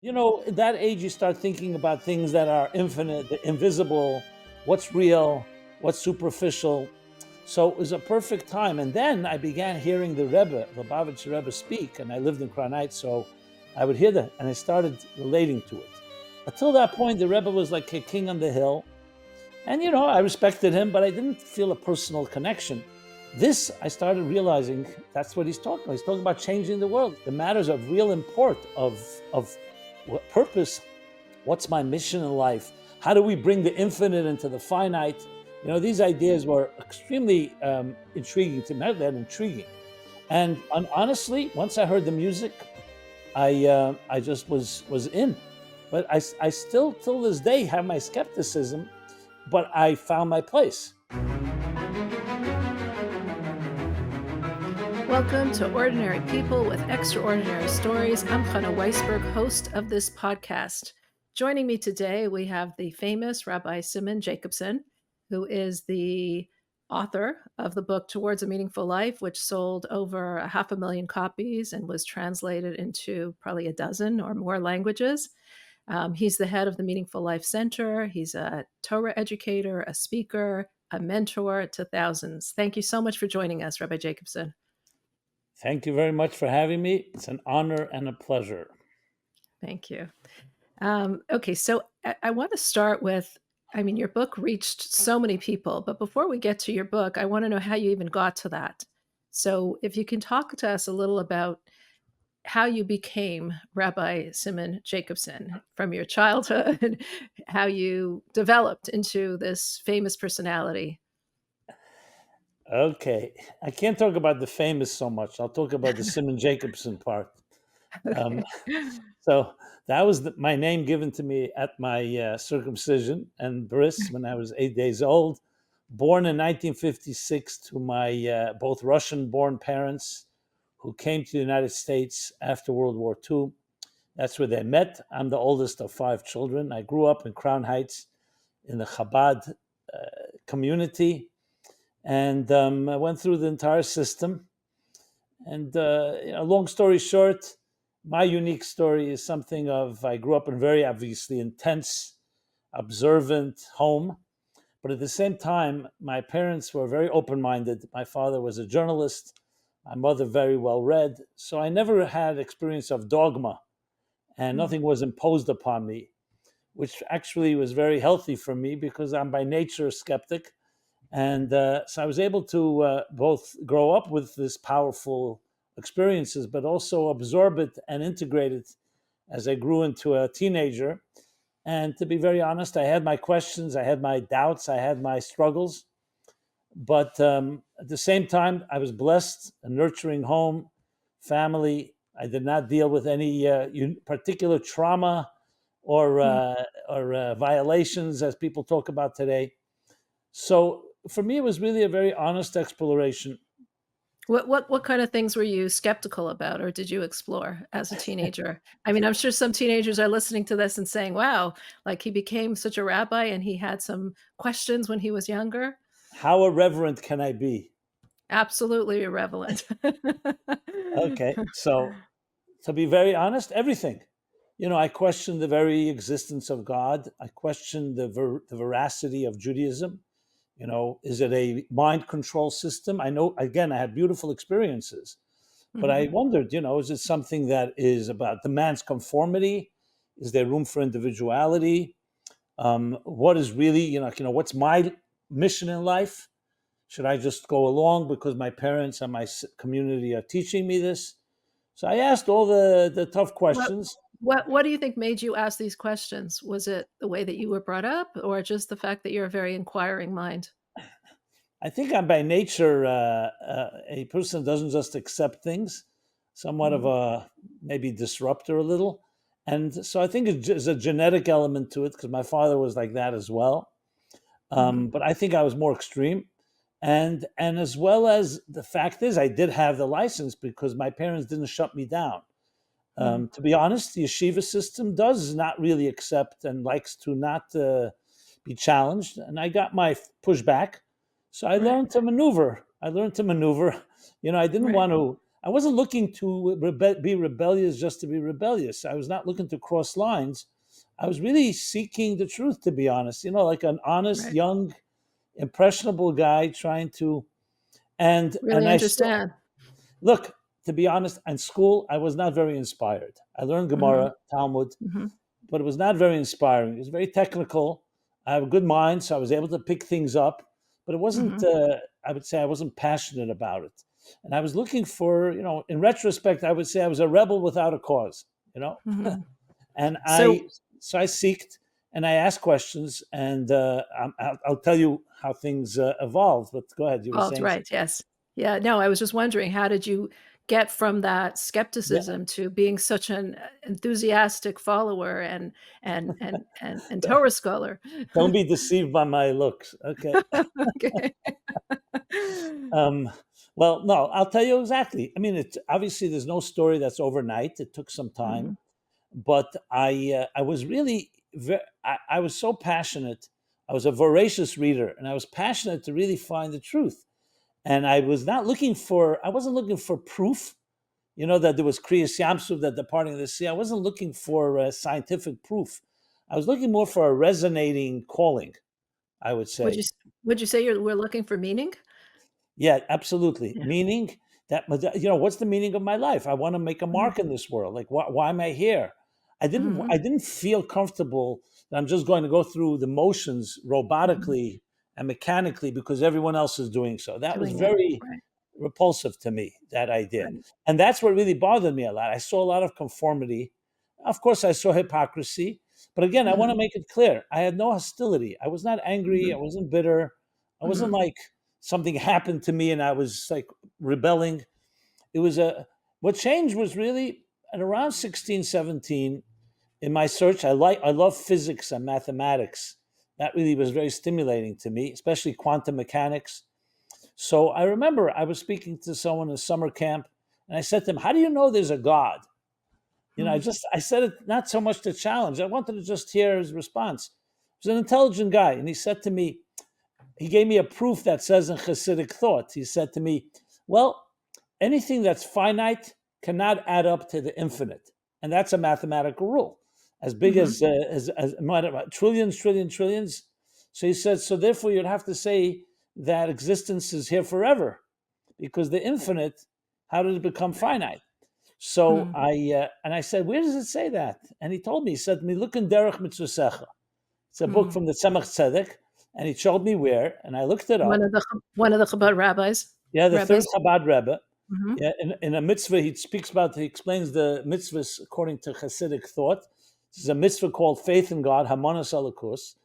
At that age, you start thinking about things that are infinite, the invisible, what's real, what's superficial. So it was a perfect time. And then I began hearing the Rebbe, the Lubavitcher Rebbe, speak, and I lived in Crown Heights, so I would hear that, and I started relating to it. Until that point, the Rebbe was like a king on the hill, and I respected him, but I didn't feel a personal connection. This, I started realizing that's what he's talking about. He's talking about changing the world, the matters of real import, of what purpose, what's my mission in life, how do we bring the infinite into the finite. These ideas were extremely intriguing to me. They're intriguing. And honestly, once I heard the music, I just was in. But I still, till this day, have my skepticism, but I found my place. Welcome to Ordinary People with Extraordinary Stories. I'm Chana Weisberg, host of this podcast. Joining me today, we have the famous Rabbi Simon Jacobson, who is the author of the book Towards a Meaningful Life, which sold over 500,000 copies and was translated into probably a dozen or more languages. He's the head of the Meaningful Life Center. He's a Torah educator, a speaker, a mentor to thousands. Thank you so much for joining us, Rabbi Jacobson. Thank you very much for having me. It's an honor and a pleasure. Thank you. Okay, so I want to start with, your book reached so many people, but before we get to your book, I want to know how you even got to that. So if you can talk to us a little about how you became Rabbi Simon Jacobson from your childhood, how you developed into this famous personality. Okay, I can't talk about the famous so much. I'll talk about the Simon Jacobson part. Um, so that was my name given to me at my circumcision and bris when I was 8 days old. Born in 1956 to my both Russian-born parents who came to the United States after World War II. That's where they met. I'm the oldest of 5 children. I grew up in Crown Heights in the Chabad community. And I went through the entire system. And long story short, my unique story is something of I grew up in a very obviously intense, observant home. But at the same time, my parents were very open-minded. My father was a journalist, my mother very well read. So I never had experience of dogma, and nothing was imposed upon me, which actually was very healthy for me because I'm by nature a skeptic. And so I was able to both grow up with this powerful experiences, but also absorb it and integrate it as I grew into a teenager. And to be very honest, I had my questions, I had my doubts, I had my struggles. But at the same time, I was blessed, a nurturing home, family. I did not deal with any particular trauma or violations, as people talk about today. So for me, it was really a very honest exploration. What kind of things were you skeptical about, or did you explore as a teenager? I'm sure some teenagers are listening to this and saying, "Wow, like he became such a rabbi and he had some questions when he was younger." How irreverent can I be? Absolutely irrelevant. Okay, so to be very honest, everything. I questioned the very existence of God. I questioned the veracity of Judaism. Is it a mind control system? I know, again, I had beautiful experiences, but I wondered, is it something that is about the man's conformity? Is there room for individuality? What is really, what's my mission in life? Should I just go along because my parents and my community are teaching me this? So I asked all the tough What questions. what do you think made you ask these questions? Was it the way that you were brought up, or just the fact that you're a very inquiring mind? I think I'm by nature a person that doesn't just accept things, somewhat of Mhm. a maybe disruptor a little. And so I think there's a genetic element to it because my father was like that as well. Mhm. But I think I was more extreme. And as well as the fact is, I did have the license because my parents didn't shut me down. Mhm. To be honest, the yeshiva system does not really accept and likes to not be challenged. And I got my pushback. So I Right. learned to maneuver. I learned to maneuver. I didn't Right. want to. I wasn't looking to be rebellious just to be rebellious. I was not looking to cross lines. I was really seeking the truth, to be honest. Like an honest, Right. young, impressionable guy trying to. And Really I saw. understand. Look, to be honest, in school I was not very inspired. I learned Hmm. Gemara, Talmud, Hmm. but it was not very inspiring. It was very technical. I have a good mind, so I was able to pick things up, but it wasn't. Hmm. I would say I wasn't passionate about it, and I was looking for. In retrospect, I would say I was a rebel without a cause. Hmm. And So, I seeked and I asked questions, and I'll tell you how things evolved. But go ahead, you were saying right. something. Yes. Yeah. No, I was just wondering, how did you get from that Yeah, skepticism to being such an enthusiastic follower and Torah scholar? don't be deceived by my looks. Okay. Okay. Um, well, no, I'll tell you exactly. I mean, it's obviously there's no story that's overnight. It took some time, Hmm. but I was really I was so passionate. I was a voracious reader, and I was passionate to really find the truth. And I wasn't looking for proof. That there was Kriyas Yamsuf, that the parting of the sea. I wasn't looking for scientific proof. I was looking more for a resonating calling, I would Would you say. would you say we're looking for meaning? Yeah, absolutely. Yeah. Meaning that, what's the meaning of my life? I want to make a Mhm. mark in this world. Like, why am I here? I didn't. Mhm. I didn't feel comfortable that I'm just going to go through the motions Mhm. robotically and mechanically because everyone else is doing so. That was Doing it. very Right. repulsive to me. That idea, Right. and that's what really bothered me a lot. I saw a lot of conformity. Of course, I saw hypocrisy. But again, I want to Mhm. make it clear: I had no hostility. I was not angry. I Mhm. wasn't bitter. I wasn't Mhm. like something happened to me and I was like rebelling. It was a What changed was really at around 16, 17 in my search. I love physics and mathematics. That really was very stimulating to me, especially quantum mechanics. So I remember I was speaking to someone in summer camp and I said to him, "How do you know there's a God?" Mhm. I said it not so much to challenge. I wanted to just hear his response. He was an intelligent guy, and he said to me, he gave me a proof that says in Hasidic thought. He said to me, "Well, anything that's finite cannot add up to the infinite, and that's a mathematical rule, as big Mhm. as trillions, trillions, trillions." So he said, so therefore you'd have to say that existence is here forever, because the infinite, how did it become Right. finite? So Mhm. I said, where does it say that? And he told me, he said to me, look in Derech Mitzvosecha. It's a book Mhm. from the Tzemach Tzedek, and he showed me where, and I looked it up. One of the Chabad rabbis. Yeah, the third Rabbis. Chabad Rebbe. Mhm. Yeah, in a mitzvah, he explains the mitzvahs according to Hasidic thought. This is a mitzvah called faith in God, Hamonas Alakus,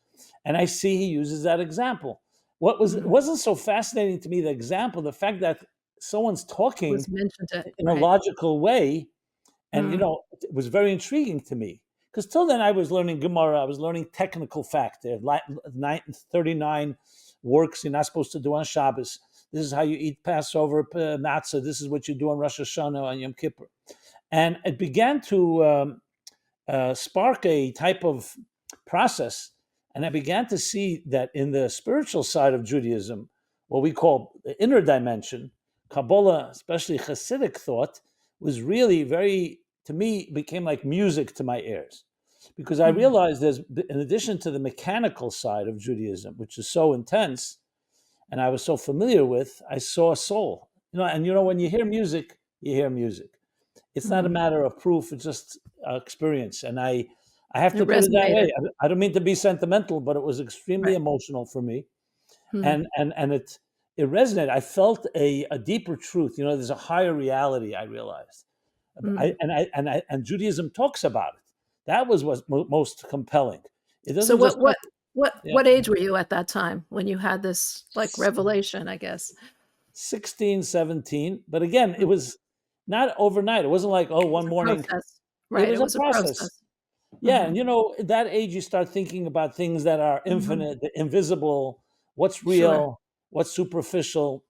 and I see he uses that example. It Mhm. wasn't so fascinating to me, the example, the fact that someone's talking Was mentioned it. in a Right. logical way. And Mhm. it was very intriguing to me because till then I was learning Gemara, I was learning technical fact. There are 39 works you're not supposed to do on Shabbos. This is how you eat Passover, matzah. This is what you do on Rosh Hashanah and Yom Kippur. And it began to spark a type of process. And I began to see that in the spiritual side of Judaism, what we call the inner dimension, Kabbalah, especially Hasidic thought, was really very, to me, became like music to my ears. Because I Mhm. realized in addition to the mechanical side of Judaism, which is so intense and I was so familiar with, I saw a soul. When you hear music, you hear music. It's not a Mhm. matter of proof; it's just experience. And I have It to put it that way. resonated. I don't mean to be sentimental, but it was extremely Right. emotional for me, Mhm. and it resonated. I felt a deeper truth. There's a higher reality. I realized, Mhm. and Judaism talks about it. That was what's most compelling. It So doesn't just talk. Yeah, what age were you at that time when you had this, like, revelation, I guess? 16, 17. But again, it Mm. was not overnight. It wasn't like, oh, one It's a morning. process. It Right, was it a was a process. process. Yeah, and Mhm. at that age you start thinking about things that are Mhm. infinite, the invisible, what's Sure. real, what's superficial.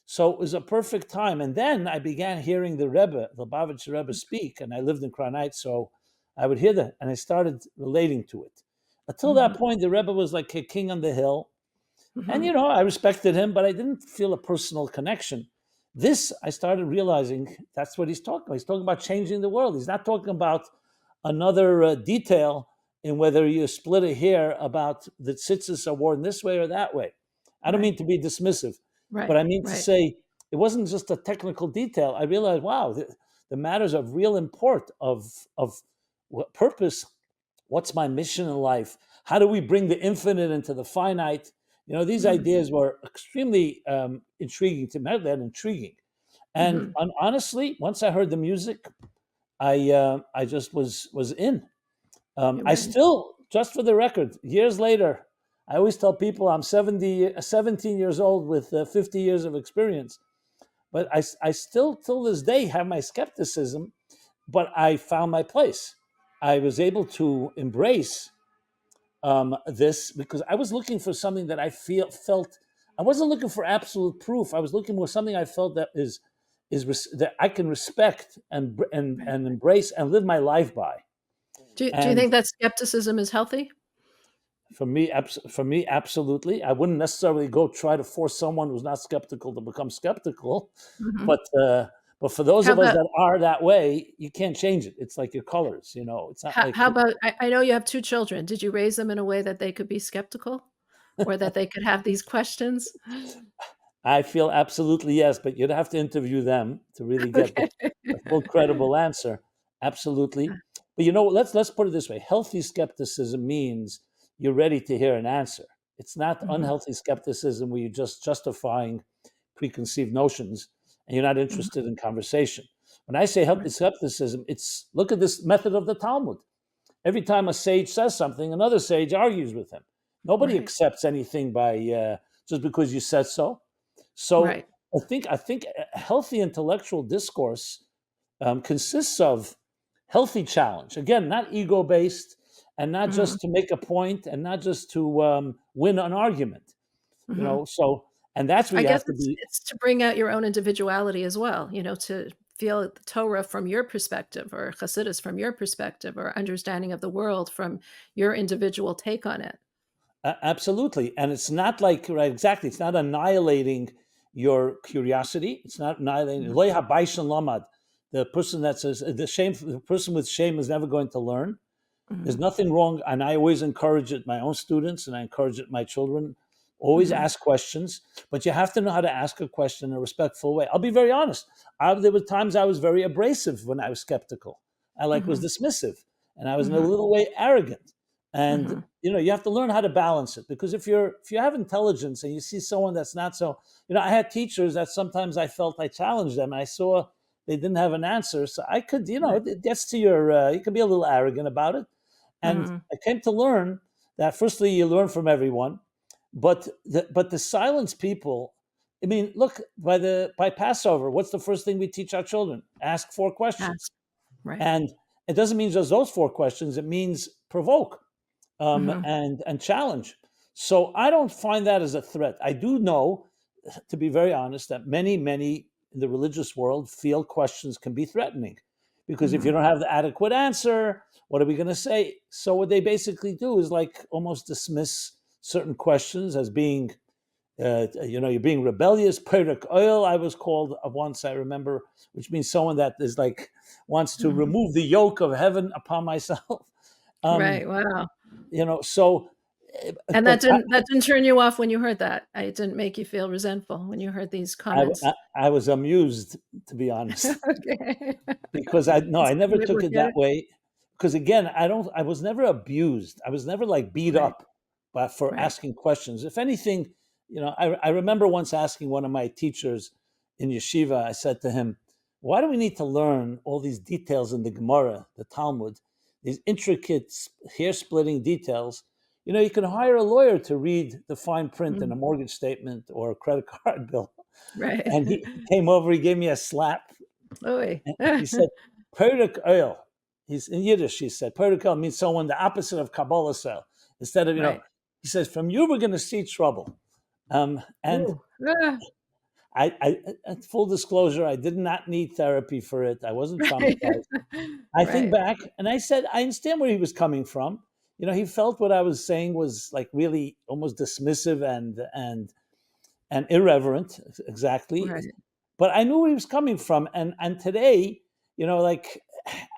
So it was a perfect time. And then I began hearing the Rebbe, the Lubavitcher Rebbe, speak, and I lived in Kranite, so I would hear that, and I started relating to it. Until that Mhm. point, the Rebbe was like a king on the hill, and Mhm. I respected him, but I didn't feel a personal connection. This, I started realizing that's what he's talking about. He's talking about changing the world. He's not talking about another detail in whether you split a hair about the tzitzis are worn this way or that way. I don't Right. mean to be dismissive, but Right. I mean to Right. say it wasn't just a technical detail. I realized, wow, the matters of real import of what purpose. What's my mission in life? How do we bring the infinite into the finite? These Mm-hmm. ideas were extremely intriguing to me. They're intriguing, and Mm-hmm. honestly, once I heard the music, I just was in. You I were in. still, just for the record, years later, I always tell people I'm 17 years old with 50 years of experience, but I still, till this day, have my skepticism, but I found my place. I was able to embrace this because I was looking for something that I felt. I wasn't looking for absolute proof. I was looking for something I felt that that I can respect Right. and embrace and live my life by. Do you And think that skepticism is healthy? for me, absolutely. I wouldn't necessarily go try to force someone who's not skeptical to become skeptical, Mm-hmm. but for those How of us about that are that way, you can't change it. It's like your colors. It's not like how about I know you have 2 children. Did you raise them in a way that they could be skeptical or that they could have these questions? I feel absolutely yes, but you'd have to interview them to really get Okay. the full credible answer. Absolutely. But let's put it this way. Healthy skepticism means you're ready to hear an answer. It's not Mhm, unhealthy skepticism where you're just justifying preconceived notions and you're not mhm, interested in conversation. When I say healthy right, skepticism, it's look at this method of the Talmud. Every time a sage says something, another sage argues with him. Nobody right, accepts anything by just because you said so. So right, I think a healthy intellectual discourse consists of healthy challenge. Again, not ego based, and not mhm, just to make a point, and not just to win an argument. mhm. So and that's where I you guess have to be. it's to bring out your own individuality as well, to feel the Torah from your perspective or Hasidus from your perspective or understanding of the world from your individual take on it. Absolutely, and it's not like right exactly. It's not annihilating your curiosity. It's not annihilating. Mhm, Lo yahabaishan lamad. The person that says the person with shame is never going to learn. There's mhm, nothing wrong, and I always encourage it my own students, and I encourage it my children. Always mhm, ask questions, but you have to know how to ask a question in a respectful way. I'll be very honest. There were times I was very abrasive when I was skeptical. I was mhm, dismissive, and I was in a mhm, little way arrogant. And mhm, you have to learn how to balance it because if you have intelligence and you see someone that's not so, I had teachers that sometimes I felt I challenged them, and I saw they didn't have an answer, so I could, right, it gets to your, you can be a little arrogant about it. And mhm, I came to learn that firstly, you learn from everyone, but the silence people. I mean, look by Passover. What's the first thing we teach our children? Ask 4 questions, ask, right, and it doesn't mean just those 4 questions. It means provoke mhm, and challenge. So I don't find that as a threat. I do know, to be very honest, that many in the religious world feel questions can be threatening because if you mhm, don't have the adequate answer, what are we going to say? So what they basically do is like almost dismiss certain questions as being, you're being rebellious. Perik oil, I was called once, I remember, which means someone that is like wants to mhm. remove the yoke of heaven upon myself. um, Right, wow. so, And but that didn't turn you off when you heard that? It didn't make you feel resentful when you heard these I, comments? I, I was amused, to be honest, Okay. because I no, It's I a good never way to took look it at that it. way. Because again, I was never abused. I was never like beat Right, up, but for right. asking questions. If anything, I remember once asking one of my teachers in yeshiva. I said to him, "Why do we need to learn all these details in the Gemara, the Talmud, these intricate hair splitting details? You can hire a lawyer to read the fine print in a Mm, mortgage statement or a credit card bill." right. And he came over, he gave me a slap, Oy. and he said, Perek oil. He's in Yiddish, he said. Perek oil means someone the opposite of Kabbalah cell. Instead of, Right. he says, from you we're gonna see trouble. And Ooh. Ah, full disclosure, I did not need therapy for it. I wasn't right. traumatized. I think Right. back and I said, I understand where he was coming from. He felt what I was saying was like really almost dismissive and irreverent, exactly. Right. but I knew where he was coming from. And today, like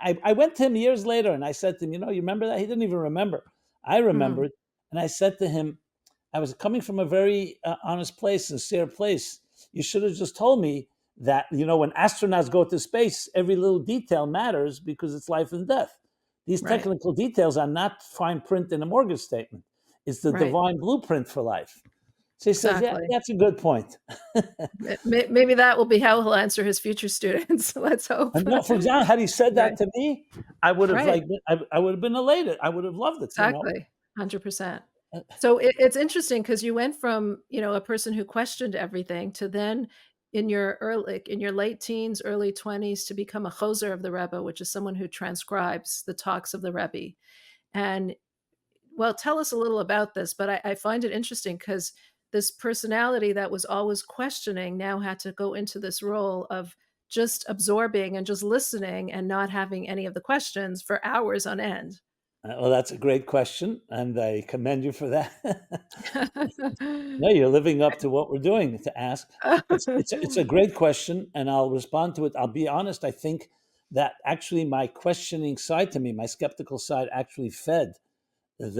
I went to him years later and I said to him, you remember that? He didn't even remember. I Mm, remembered. And I said to him, I was coming from a very honest place, sincere place. You should have just told me that, when astronauts go to space, every little detail matters because it's life and death. These right. technical details are not fine print in a mortgage statement. It's the Right. divine blueprint for life. So he says, yeah, Exactly. that's a good point. Maybe that will be how he'll answer his future students. Let's hope. And no, for example, had he said Right. that to me, I would have Right. I would have been elated. I would have loved it. Exactly. 100%. Uh, So it's interesting because you went from, a person who questioned everything to then in your late teens, early 20s to become a choser of the Rebbe, which is someone who transcribes the talks of the Rebbe. And well, tell us a little about this, but I find it interesting because this personality that was always questioning now had to go into this role of just absorbing and just listening and not having any of the questions for hours on end. Well, that's a great question, and I commend you for that. No, you're living up to what we're doing to ask. It's a great question, and I'll respond to it. I'll be honest. I think that actually my questioning side to me, my skeptical side, actually fed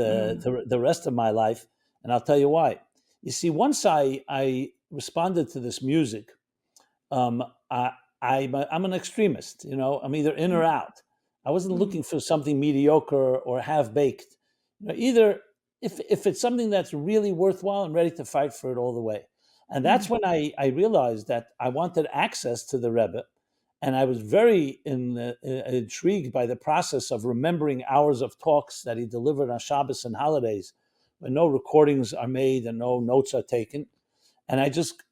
Mm, the rest of my life, and I'll tell you why. You see, once I responded to this music, um, I, I'm an extremist. I'm either in or mm, out. I wasn't mm, looking for something mediocre or half baked. Either if it's something that's really worthwhile, I'm ready to fight for it all the way. And that's mm, when I realized that I wanted access to the Rebbe, and I was very intrigued by the process of remembering hours of talks that he delivered on Shabbos and holidays, when no recordings are made and no notes are taken. And I just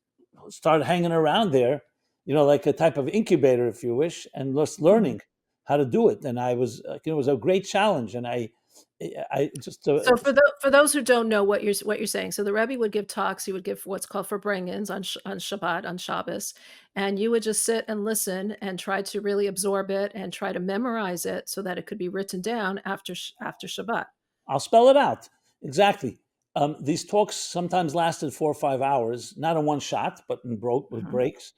started hanging around there, like a type of incubator, if you wish, and just mhm. learning how to do it. And I was, it was a great challenge. And I just, So for those who don't know what you're saying, so the Rebbe would give talks. He would give what's called farbrengens on Shabbat, on Shabbos, and you would just sit and listen and try to really absorb it and try to memorize it so that it could be written down after Shabbat. I'll spell it out exactly. These talks sometimes lasted 4 or 5 hours, not in one shot, but with Mhm. breaks.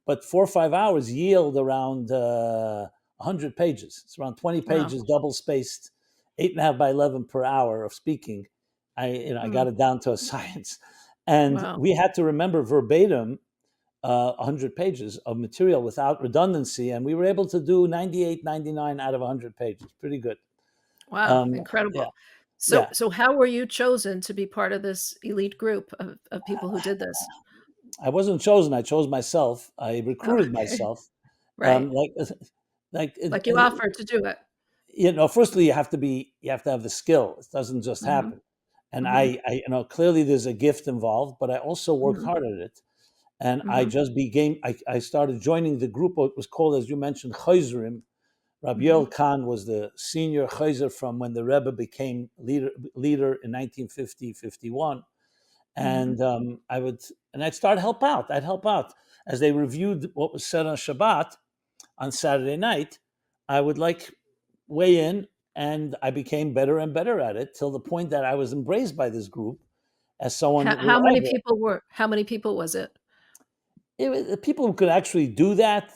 But 4 or 5 hours yield around 100 pages. It's around 20 Wow. pages, double spaced, 8.5 by 11 per hour of speaking. I got Mm, it down to a science, and wow. we had to remember verbatim 100 pages of material without redundancy, and we were able to do 98, 99 out of 100 pages. Pretty good. Wow, Um, yeah, incredible. So yeah. so how were you chosen to be part of this elite group of people who did this? I wasn't chosen. I chose myself. I recruited Okay. myself. Right. Like, like Like you offered to do it. firstly you have to have the skill. It doesn't just Mhm. happen. And Mhm. clearly there's a gift involved, but I also worked Mhm. hard at it. And I Mhm. just began. I started joining the group. It was called, as you mentioned, Chayzrim. Rabbi Mhm. Yoel Khan was the senior Chayzer from when the Rebbe became leader in 1950-51. Mhm. And I'd start help out. I'd help out as they reviewed what was said on Shabbat on Saturday night. I would weigh in, and I became better and better at it till the point that I was embraced by this group as someone reliable. How many people was it? People who could actually do that,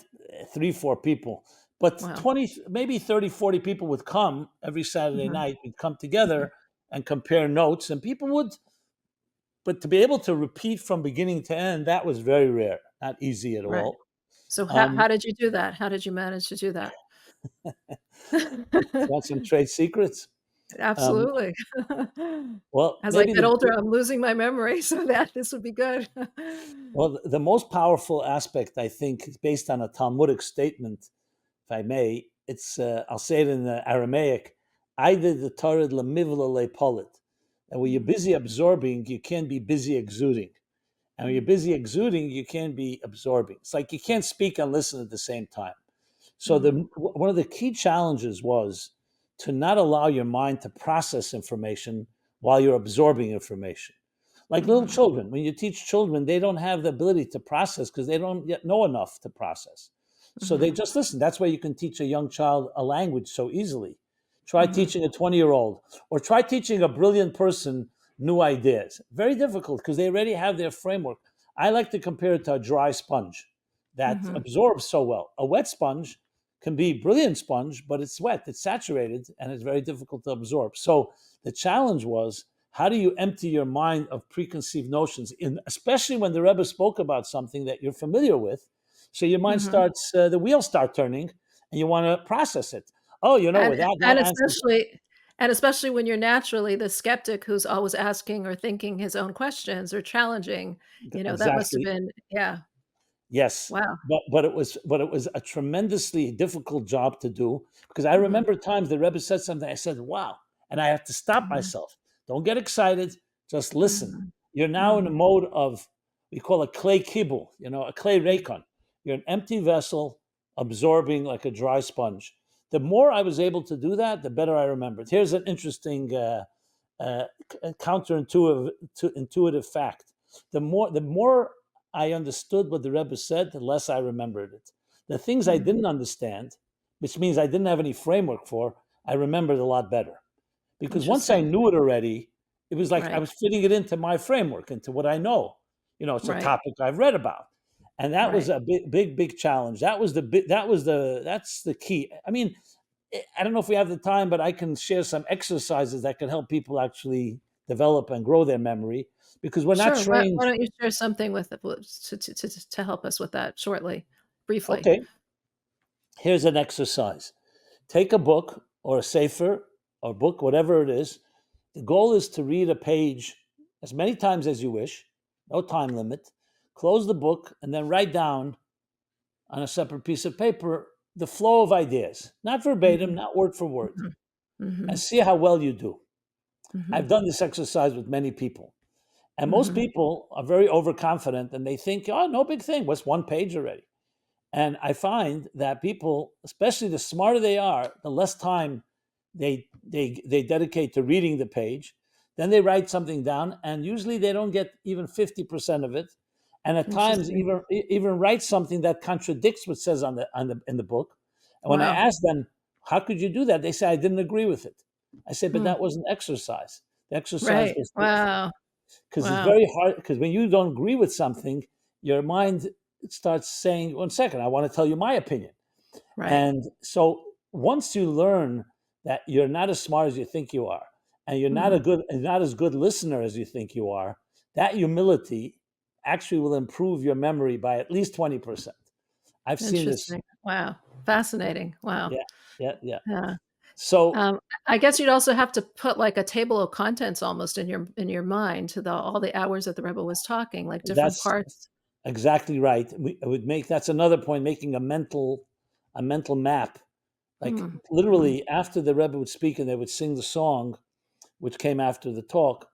3, 4 people, but Wow. 20, maybe 30, 40 people would come every Saturday Mhm. night. We'd come Mhm. together and compare notes, and people would. But to be able to repeat from beginning to end, that was very rare, not easy at Right. all. So Um, how did you do that? How did you manage to do that? want some trade secrets? Um, Absolutely. well, As I maybe get older, I'm losing my memory, so that this would be good. the most powerful aspect, I think, is based on a Talmudic statement, if I may. It's I'll say it in the Aramaic. I did the Torah lemivla lepolit. And when you're Mm, busy absorbing, you can't be busy exuding. And when you're mm, busy exuding, you can't be absorbing. It's like you can't speak and listen at the same time. So mm, one of the key challenges was to not allow your mind to process information while you're absorbing information. Like little mhm, children, when you teach children, they don't have the ability to process because they don't yet know enough to process. So they mhm, just listen. That's why you can teach a young child a language so easily. Try mhm, teaching a 20-year-old, or try teaching a brilliant person new ideas. Very difficult because they already have their framework. I like to compare it to a dry sponge. that Mm-hmm. absorbs so well. A wet sponge can be a brilliant sponge, but it's wet, it's saturated, and it's very difficult to absorb. So the challenge was, how do you empty your mind of preconceived notions, especially when the Rebbe spoke about something that you're familiar with? So your mind Mm-hmm. starts, the wheels start turning, and you want to process it. Oh, And without that and answer. especially when you're naturally the skeptic who's always asking or thinking his own questions or challenging, that must have Exactly. been, yeah. Yes, Wow. but it was a tremendously difficult job to do, because I Mhm, remember times the Rebbe said something. I said, "Wow," and I have to stop mhm, myself. Don't get excited. Just listen. mhm, You're now in a mhm, mode of, we call it clay kibble. A clay raycon. You're an empty vessel absorbing like a dry sponge. The more I was able to do that, the better I remembered. Here's an interesting uh, counterintuitive intuitive fact. The more I understood what the Rebbe said, the less I remembered it. The things I mhm. didn't understand, which means I didn't have any framework for, I remembered a lot better. Because once I Interesting. knew it already, it was like I Right, was fitting it into my framework, into what I know. It's a right, topic I've read about. And that was right. a big, big, big challenge. That's the key. I mean, I don't know if we have the time, but I can share some exercises that can help people actually develop and grow their memory, because we're not Sure, why trained. don't you share something to help us with that shortly, briefly? Okay, here's an exercise. Take a book or a sefer or book, whatever it is. The goal is to read a page as many times as you wish, no time limit. Close the book and then write down on a separate piece of paper the flow of ideas, not verbatim, Mhm, not word for word, mhm, and mhm, see how well you do. I've mhm, done this exercise with many people. And most mhm. people are very overconfident and they think, oh, no big thing. What's one page already? And I find that people, especially the smarter they are, the less time they dedicate to reading the page. Then they write something down, and usually they don't get even 50% of it. And at times, Interesting. even write something that contradicts what says in the book. And when I Wow. ask them, "How could you do that?" they say, "I didn't agree with it." I say, "But Hmm. that was an exercise. The exercise Right. was Wow. because it's Wow. very hard. Because when you don't agree with something, your mind starts saying, 1 second, I want to tell you my opinion. Right. And so once you learn that you're not as smart as you think you are, and you're Mhm. not as good listener as you think you are, that humility actually will improve your memory by at least 20%. I've seen this. Interesting. Wow. Fascinating. Wow. Yeah, yeah, yeah. Yeah. So I guess you'd also have to put like a table of contents almost in your mind to all the hours that the rebel was talking, like different that's parts. exactly right. It would make that's another point, making a mental map. Like Mm. Mhm. literally after the Rebbe would speak and they would sing the song, which came after the talk,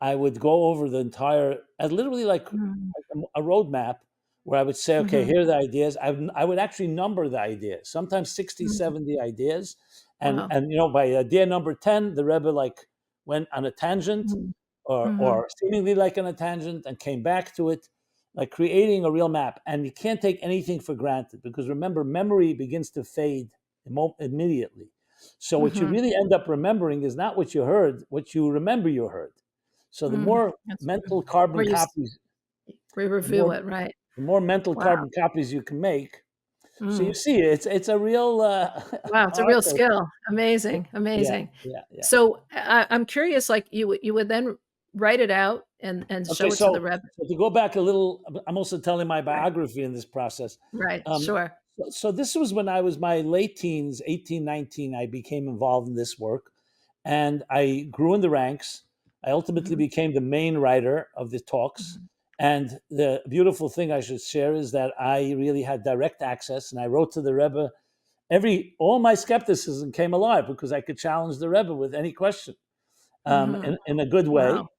I would go over the entire, literally like Mm. a roadmap, where I would say, okay, Mhm. here are the ideas. I would actually number the ideas, sometimes 60, Mhm. 70 ideas. And, Wow. and by idea number 10, the Rebbe like went on a tangent, Mm. or, Mhm. or seemingly like on a tangent, and came back to it, like creating a real map. And you can't take anything for granted, because remember, memory begins to fade immediately. So what you Mhm. really end up remembering is not what you heard, what you remember you heard. So the Mm. more That's true. mental Or carbon you copies, the re-review more it, right? the more mental Wow. carbon copies you can make. So you Mm. see, it's a real Wow, it's a art. real skill. Amazing, Yeah, amazing. yeah, yeah. So, I'm curious, like, you would then write it out and Okay, show it to the so rep. so to go back a little, I'm also telling my Right, biography in this process. right, Um, sure. so this was when I was my late teens, 18, 19. I became involved in this work, and I grew in the ranks. I ultimately Mhm, became the main writer of the talks. mhm, And the beautiful thing I should share is that I really had direct access, and I wrote to the Rebbe. All my skepticism came alive because I could challenge the Rebbe with any question, mhm. in a good Wow, way.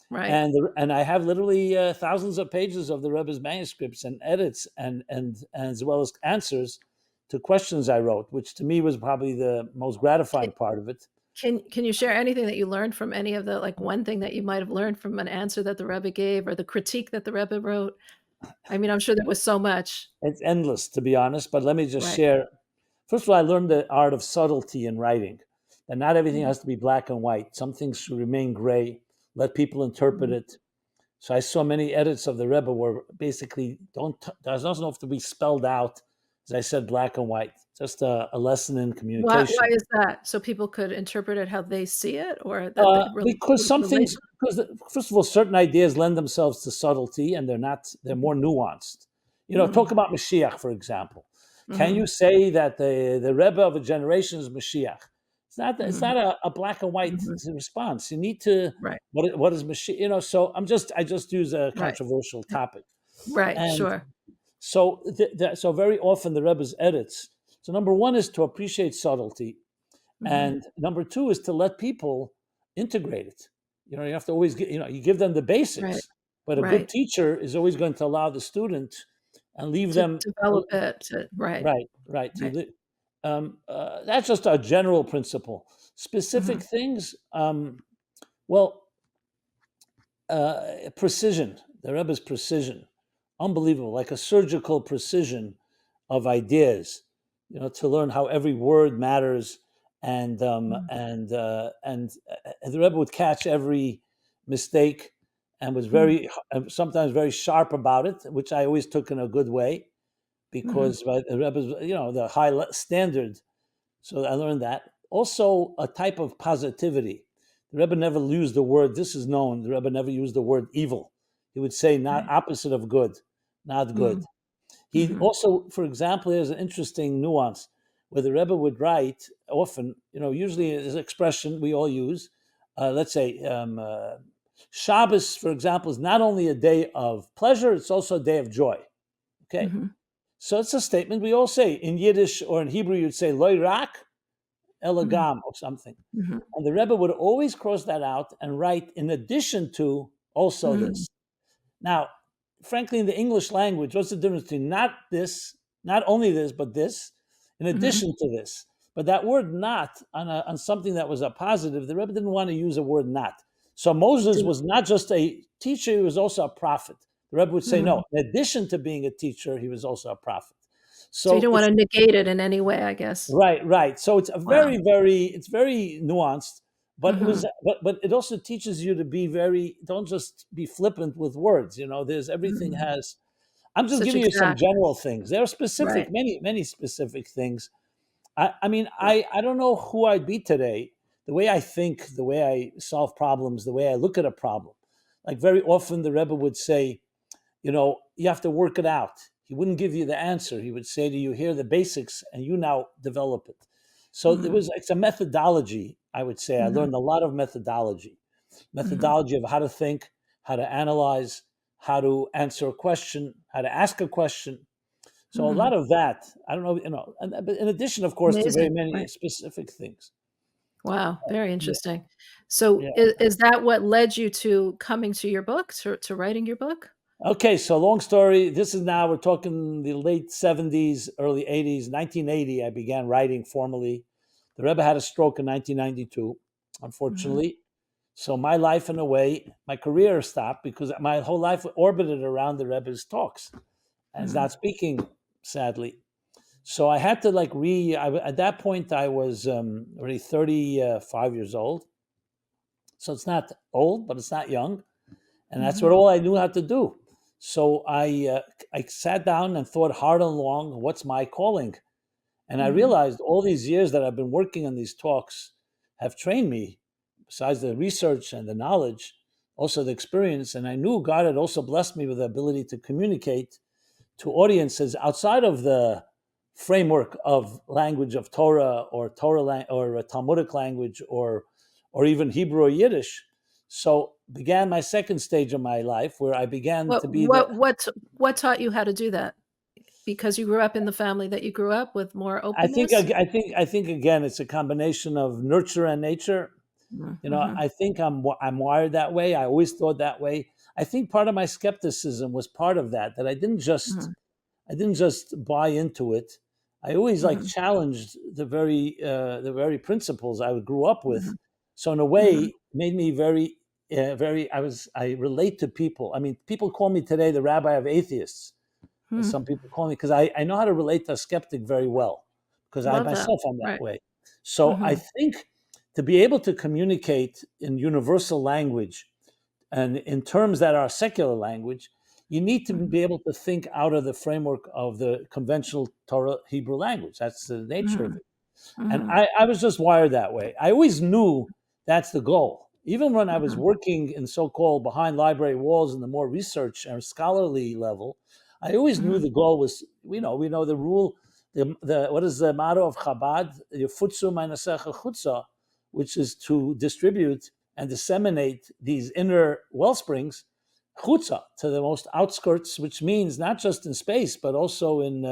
right. And I have literally thousands of pages of the Rebbe's manuscripts and edits, and as well as answers to questions I wrote, which to me was probably the most Can gratifying part of it. can you share anything that you learned from any of the like, one thing that you might have learned from an answer that the Rebbe gave or the critique that the Rebbe wrote? I mean, I'm sure there was so much. It's endless, to be honest, but let me just Right. share. First of all, I learned the art of subtlety in writing, and not everything Mm, has to be black and white. Some things should remain gray. Let people interpret mhm, it. So I saw many edits of the Rebbe where basically doesn't have to be spelled out, as I said, black and white. Just a lesson in Why communication. is that? So people could interpret it how they see it, or that they Because some relate? things, first of all, certain ideas lend themselves to subtlety, and they're more nuanced. Mm, Talk about Mashiach, for example. Can mhm, you say that the Rebbe of a generation is Mashiach? It's mhm, not a black and white mhm. response. You need to Right, what is Mashiach? So I just use a right, controversial topic, right, and sure. so so very often the Rebbe's edits. So number one is to appreciate subtlety, Mhm, and number two is to let people integrate it. You have to always get, you give them the right, basics, but a good right. teacher is always going to allow the student and leave To them. develop it, right, Right, right. right. That's just a general principle. Specific Mhm, things, well, precision, the Rebbe's precision, unbelievable, like a surgical precision of ideas. To learn how every word matters, and mhm, the Rebbe would catch every mistake, and was mhm, sometimes very sharp about it, which I always took in a good way, mhm, because the Rebbe's, the standard. So I learned that. Also, a type of positivity. The Rebbe never used the word, this is known, the Rebbe never used the word evil. He would say not right. opposite of good, not good. Mm, He mhm, also, for example, there's an interesting nuance where the Rebbe would write often, usually is an expression we all use. Let's say Shabbos, for example, is not only a day of pleasure, it's also a day of joy. Okay. mhm, So it's a statement we all say. In Yiddish or in Hebrew, you'd say loy rak, mhm, Elagam or something. mhm, And the Rebbe would always cross that out and write, in addition to also mhm, this. Now, frankly, in the English language, what's the difference between not this, not only this, but this, in mhm. addition to this? But that word not on something that was a positive, the Rebbe didn't want to use a word not. So Moses Do was not just a teacher, he was also a prophet. The Rebbe would say, no, mhm. in addition to being a teacher, he was also a prophet. So you So don't it's wanna negate it in any way, I guess. right, right. So it's a Wow. it's very nuanced, but Mhm, but it also teaches you to be don't just be flippant with words. There's everything mhm. has. I'm just Such giving you some exact general things. There are specific, right. many specific things. I mean, Right. I don't know who I'd be today. The way I think, the way I solve problems, the way I look at a problem. Like very often, the Rebbe would say, you have to work it out. He wouldn't give you the answer. He would say to you, here are the basics, and you now develop it. So Mhm, it's a methodology, I would say. I mhm, learned a lot of mhm, methodology of how to think, how to analyze, how to answer a question, how to ask a question. So a lot mhm. of that, I don't know, but in addition, of course, to very Amazing, many right. specific things. Wow, very Yeah, interesting. So yeah. is that what led you to coming to your book, to writing your book? Okay, so long story. This is now, we're talking the late 70s, early 80s. 1980, I began writing formally. The Rebbe had a stroke in 1992, Mhm, unfortunately. So my life, in a way, my career stopped because my whole life orbited around the Rebbe's talks and he's mhm, not speaking, sadly. So I had to at that point, I was already 35 years old. So it's not old, but it's not young, and that's mhm, what all I knew how to do. So I sat down and thought hard and long, what's my calling? And I mhm, realized all these years that I've been working on these talks have trained me, besides the research and the knowledge, also the experience. And I knew God had also blessed me with the ability to communicate to audiences outside of the framework of language of Torah or or a Talmudic language or even Hebrew or Yiddish. So began my second stage of my life where I began What to be the. what what what taught you how to do that? Because you grew up in the family that you grew up with more openness? I think again it's a combination of nurture and nature. Mhm, mhm, I think I'm wired that way. I always thought that way. I think part of my skepticism was part of that. That mhm, I didn't just buy into it. I always like mhm, challenged the very principles I grew up with. mhm, So in a mhm, way, made me very. I relate to people. I mean, people call me today the rabbi of atheists. As mhm. some people call me, because I know how to relate to a skeptic very well, because I Love that. myself am that Right. way. So I Mhm, think to be able to communicate in universal language, and in terms that are secular language, you need to be able to think out of the framework of the conventional Torah Hebrew language. That's the nature of Mhm. it. And Mhm. I was just wired that way. I always knew that's the goal. Even when I was Mhm. working in so-called behind library walls in the more research and scholarly level, I always knew Mhm. the goal was, we know the rule, the what is the motto of Chabad? Yefutzu ma'asecha chutza, which is to distribute and disseminate these inner well springs, chutza, to the most outskirts, which means not just in space, but also in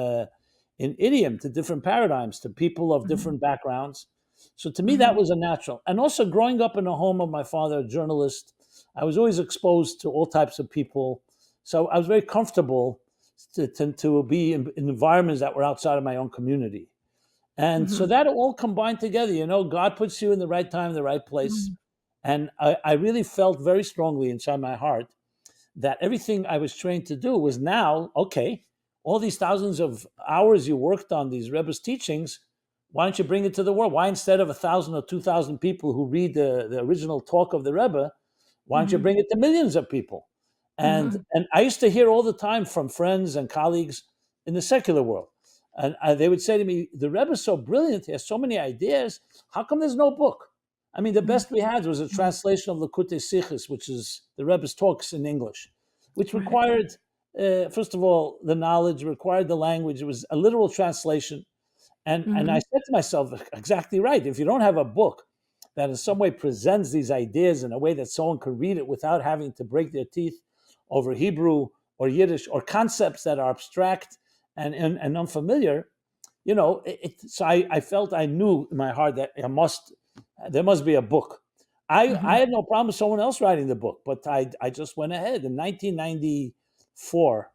idiom, to different paradigms, to people of Mhm. different backgrounds. So to me, that Mhm. was a natural. And also growing up in the home of my father, a journalist, I was always exposed to all types of people. So I was very comfortable to be in environments that were outside of my own community. And so Mhm. that all combined together, God puts you in the right time, the right place. Mhm. And I really felt very strongly inside my heart that everything I was trained to do was now, okay, all these thousands of hours you worked on these Rebbe's teachings, why don't you bring it to the world? Why instead of 1,000 or 2,000 people who read the original talk of the Rebbe, why don't you Mhm. bring it to millions of people? And Mhm. and I used to hear all the time from friends and colleagues in the secular world. And they would say to me, the Rebbe's so brilliant, he has so many ideas. How come there's no book? I mean, the best we had was a Mhm. translation of Likutei Sichos, which is the Rebbe's talks in English, which Right. required, first of all, the knowledge, required the language. It was a literal translation. And I Mhm. said to myself, exactly right. If you don't have a book that in some way presents these ideas in a way that someone could read it without having to break their teeth over Hebrew or Yiddish or concepts that are abstract and unfamiliar, so I felt, I knew in my heart that there must be a book. I Mhm. had no problem with someone else writing the book, but I just went ahead. In 1994,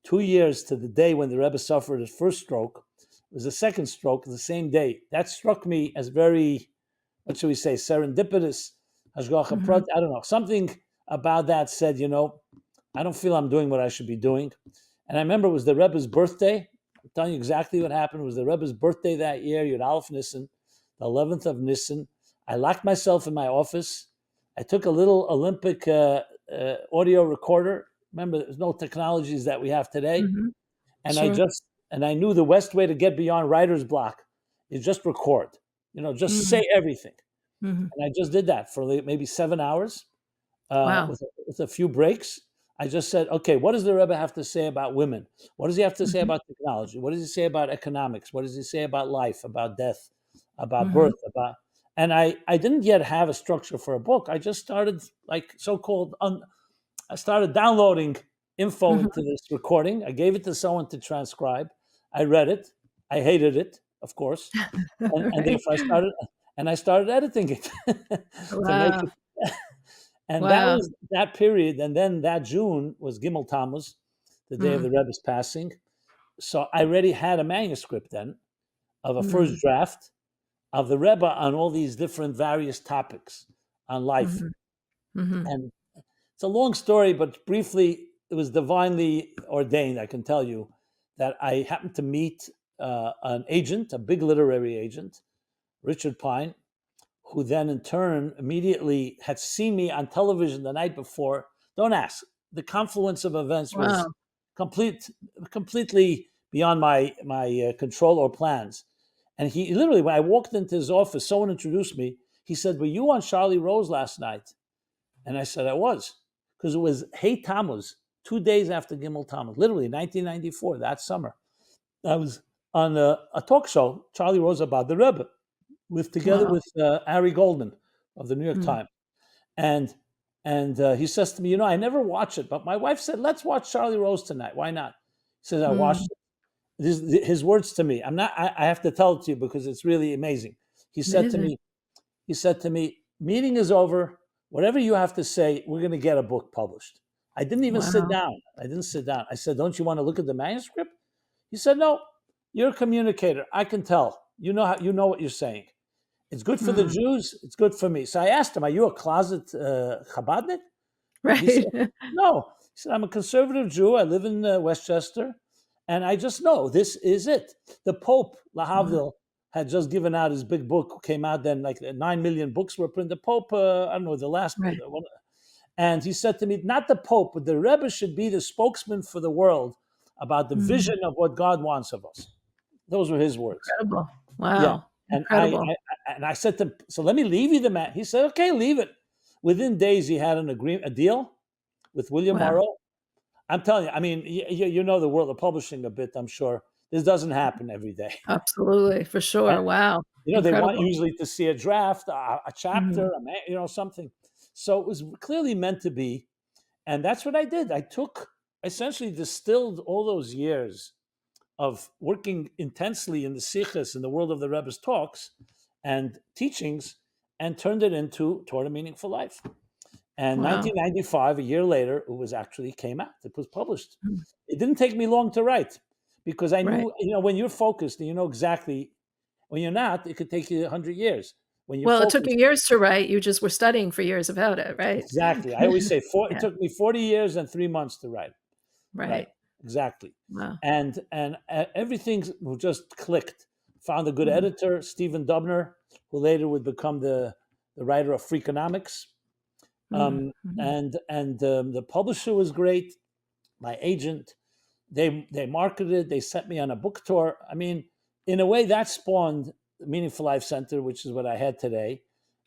2 years to the day when the Rebbe suffered his first stroke, it was the second stroke the same day. That struck me as very, what should we say, serendipitous, hashgacha Mhm. prat. I don't know. Something about that said, I don't feel I'm doing what I should be doing. And I remember it was the Rebbe's birthday. I'm telling you exactly what happened. It was the Rebbe's birthday that year, Yud Aleph Nissen, the 11th of Nissen. I locked myself in my office. I took a little Olympic audio recorder. Remember, there's no technologies that we have today. Mhm. And Sure. I knew the best way to get beyond writer's block is just record, just Mhm. say everything. Mhm. And I just did that for maybe 7 hours Wow. with a few breaks. I just said, okay, what does the Rebbe have to say about women? What does he have to say Mhm. about technology? What does he say about economics? What does he say about life, about death, about Mhm. birth, and I didn't yet have a structure for a book. I just started like so-called, I started downloading info Mhm. into this recording. I gave it to someone to transcribe. I read it. I hated it, of course. And Right. therefore I started editing it to make Wow. it. And that Wow. was that period. And then that June was Gimel Tammuz, the day of Mm. the Rebbe's passing. So I already had a manuscript then of a first Mm. draft of the Rebbe on all these different various topics on life. Mhm. Mhm. And it's a long story, but briefly, it was divinely ordained, I can tell you, that I happened to meet an agent, a big literary agent, Richard Pine, who then in turn immediately had seen me on television the night before. Don't ask. The confluence of events was Wow. complete, completely beyond my control or plans. And he literally, when I walked into his office, someone introduced me. He said, "Were you on Charlie Rose last night?" And I said, "I was," because it was Hey Tammuz, 2 days after Gimel Tammuz, literally 1994, that summer. I was on a talk show, Charlie Rose, about the Rebbe, together Wow. with Ari Goldman of the New York Mm. Times. And he says to me, I never watch it, but my wife said, let's watch Charlie Rose tonight. Why not? He says, I watched Mm. it. His words to me. I have to tell it to you because it's really amazing. He said to Amazing. me, meeting is over. Whatever you have to say, we're going to get a book published. I didn't even sit Wow. down. I said, don't you want to look at the manuscript? He said, no, you're a communicator. I can tell. You know what you're saying. It's good for the Mm. Jews. It's good for me. So I asked him, are you a closet Chabadnik? He said, Right. no. He said, I'm a conservative Jew. I live in Westchester. And I just know this is it. The Pope, Mm. Lahavdil, had just given out his big book, came out then, like 9 million books were printed. The Pope, I don't know, the last Right. one. And he said to me, not the Pope, but the Rebbe should be the spokesman for the world about the Mm. vision of what God wants of us. Those were his words. Incredible. Yeah. Wow. And Incredible. I said to him, so let me leave you the man. He said, okay, leave it. Within days, he had an agreement, a deal with William Wow. Morrow. I'm telling you, I mean, you know the world of publishing a bit, I'm sure. This doesn't happen every day. Absolutely. For And, sure. Wow. they want Incredible. usually to see a draft, a chapter, Mhm. something. So it was clearly meant to be. And that's what I did. I essentially distilled all those years of working intensely in the sikhs, in the world of the Rebbe's talks and teachings, and turned it into Toward a Meaningful Life. And Wow. 1995, a year later, it was actually came out. It was published. Mm. It didn't take me long to write because I Right. knew, when you're focused and you know exactly. When you're not, it could take you 100 years. When you're Well, it took you focused, years to write. You just were studying for years about it, right? exactly. I always say it Yeah. took me 40 years and 3 months to write. Right. Right. Exactly. Wow. And everything just clicked. Found a good Mhm. editor, Stephen Dubner, who later would become the writer of Freakonomics. Mm. Mhm. And the publisher was great. My agent, they marketed. They sent me on a book tour. I mean, in a way, that spawned the Meaningful Life Center, which is what I had today.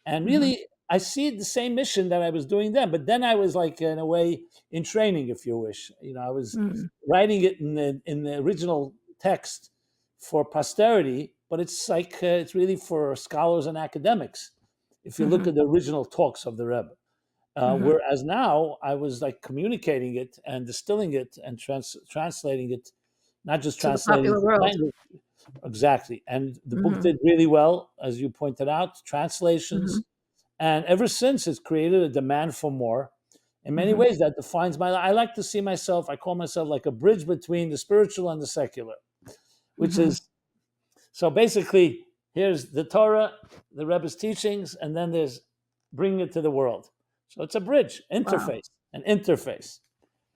And Mhm. really, I see the same mission that I was doing then. But then I was like, in a way, in training, if you wish. I was Mm. writing it in the original text for posterity, but it's like it's really for scholars and academics. If you look Mhm. at the original talks of the Rebbe. Mhm. Whereas now I was like communicating it and distilling it and translating it, not just To the translating popular it to world. language. Exactly. And the book Mhm. did really well, as you pointed out, Mhm. translations. And ever since, it's created a demand for more. In many Mhm. ways, that defines my life. I like to see myself, I call myself like a bridge between the spiritual and the secular, which Mhm. is so basically, here's the Torah, the Rebbe's teachings, and then there's bringing it to the world. So it's a bridge, Wow. an interface.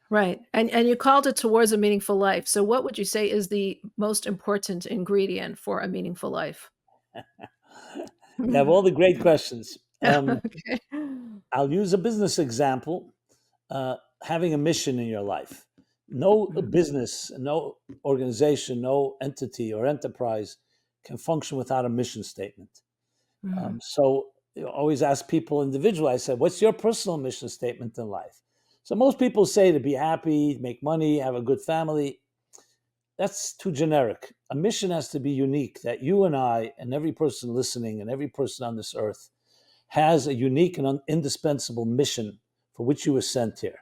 Right. And you called it Towards a Meaningful Life. So what would you say is the most important ingredient for a meaningful life? You have all the great questions. Okay. I'll use a business example. Having a mission in your life. No Mhm. business, no organization, no entity or enterprise can function without a mission statement. Mhm. So you always ask people individually, I said, what's your personal mission statement in life? So most people say to be happy, make money, have a good family. That's too generic. A mission has to be unique, that you and I and every person listening and every person on this earth has a unique and indispensable mission for which you were sent here.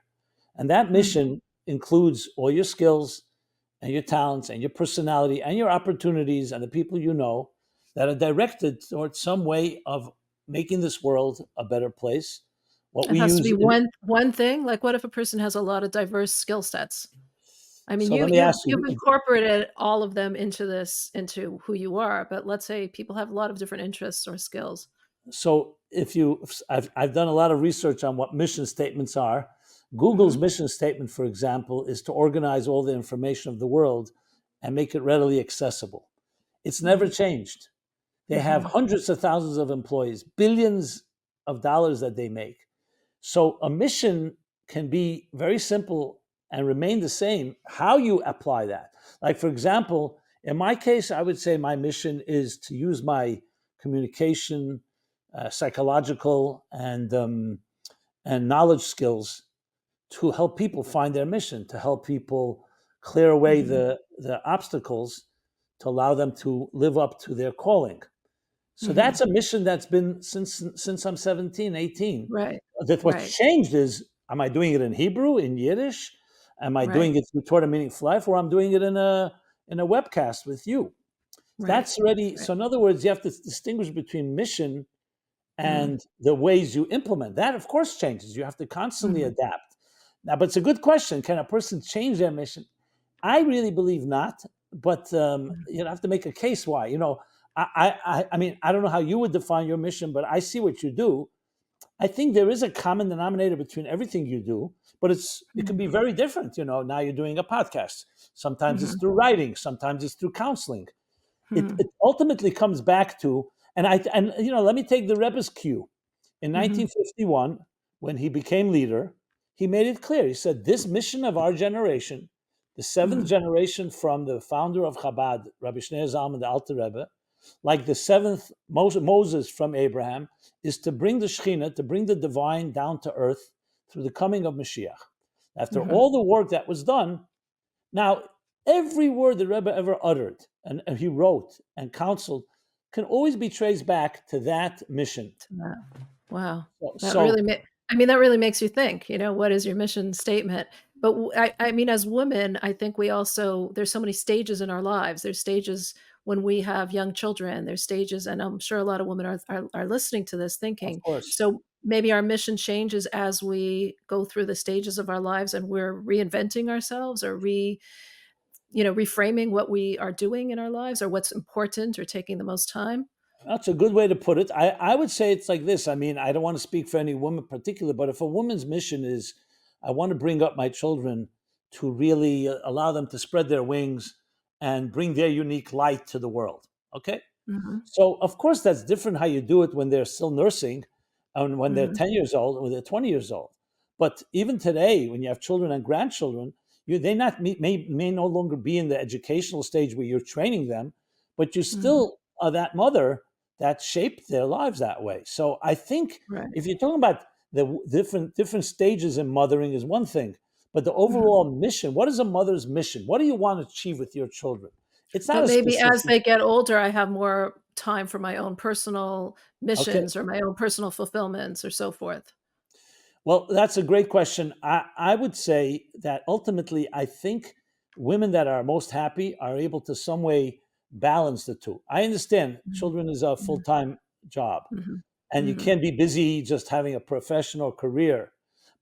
And that Mhm. mission includes all your skills and your talents and your personality and your opportunities and the people you know that are directed towards some way of making this world a better place. What It we has to use be in, one thing? Like, what if a person has a lot of diverse skill sets? I mean, so you let me you've ask you've you. incorporated all of them into who you are, but let's say people have a lot of different interests or skills. So I've done a lot of research on what mission statements are. Google's Mhm. mission statement, for example, is to organize all the information of the world and make it readily accessible. It's never Mhm. changed. They have Mhm. hundreds of thousands of employees, billions of dollars that they make. So a mission can be very simple and remain the same. How you apply that. Like, for example, in my case, I would say my mission is to use my communication, psychological, and knowledge skills to help people find their mission, to help people clear away Mhm. the obstacles to allow them to live up to their calling. So Mhm. that's a mission that's been since I'm 17, 18. Right. That what's Right. changed is, am I doing it in Hebrew, in Yiddish? Am I Right. doing it through Toward a Meaningful Life, or I'm doing it in a webcast with you? Right. That's already Right. so. In other words, you have to distinguish between mission Mm. and the ways you implement. That, of course, changes. You have to constantly Mhm. adapt. Now, but it's a good question. Can a person change their mission? I really believe not, but Mhm. you have to make a case why. I mean, I don't know how you would define your mission, but I see what you do. I think there is a common denominator between everything you do, but it can Mhm. be very different. Now you're doing a podcast. Sometimes it's Mhm. through writing. Sometimes it's through counseling. It, Mhm. it ultimately comes back to, and let me take the Rebbe's cue. In Mhm. 1951, when he became leader, he made it clear. He said, this mission of our generation, the seventh Mm. generation from the founder of Chabad, Rabbi Zalman the Alter Rebbe, like the seventh Moses from Abraham, is to bring the Shekhinah, to bring the divine down to earth through the coming of Mashiach. After Mhm. all the work that was done, now every word the Rebbe ever uttered and he wrote and counseled can always be traced back to that mission. To that. Wow. That So really I mean, that really makes you think, what is your mission statement? But I mean, as women, I think we also there's so many stages in our lives. There's stages when we have young children. There's stages, and I'm sure a lot of women are listening to this of thinking, course, so maybe our mission changes as we go through the stages of our lives and we're reinventing ourselves or reframing what we are doing in our lives or what's important or taking the most time. that's a good way to put it. I would say it's like this. I mean, I don't want to speak for any woman in particular, but if a woman's mission is, I want to bring up my children to really allow them to spread their wings and bring their unique light to the world. Okay. Mhm. So, of course, that's different how you do it when they're still nursing and when they're Mhm. 10 years old and when they're 20 years old. But even today, when you have children and grandchildren, they not may no longer be in the educational stage where you're training them, but you Mhm. still are that mother that shaped their lives that way. So I think Right. if you're talking about the different stages in mothering is one thing, but the Mhm. overall mission, what is a mother's mission? What do you want to achieve with your children? It's not But a maybe as specific, they get older, I have more time for my own personal okay. missions or my own personal fulfillments or so forth. Well, that's a great question. I would say that ultimately, I think women that are most happy are able to some way balance the two. I understand Mhm. children is a full Mhm. time job, Mhm. and you Mhm. can't be busy just having a professional career.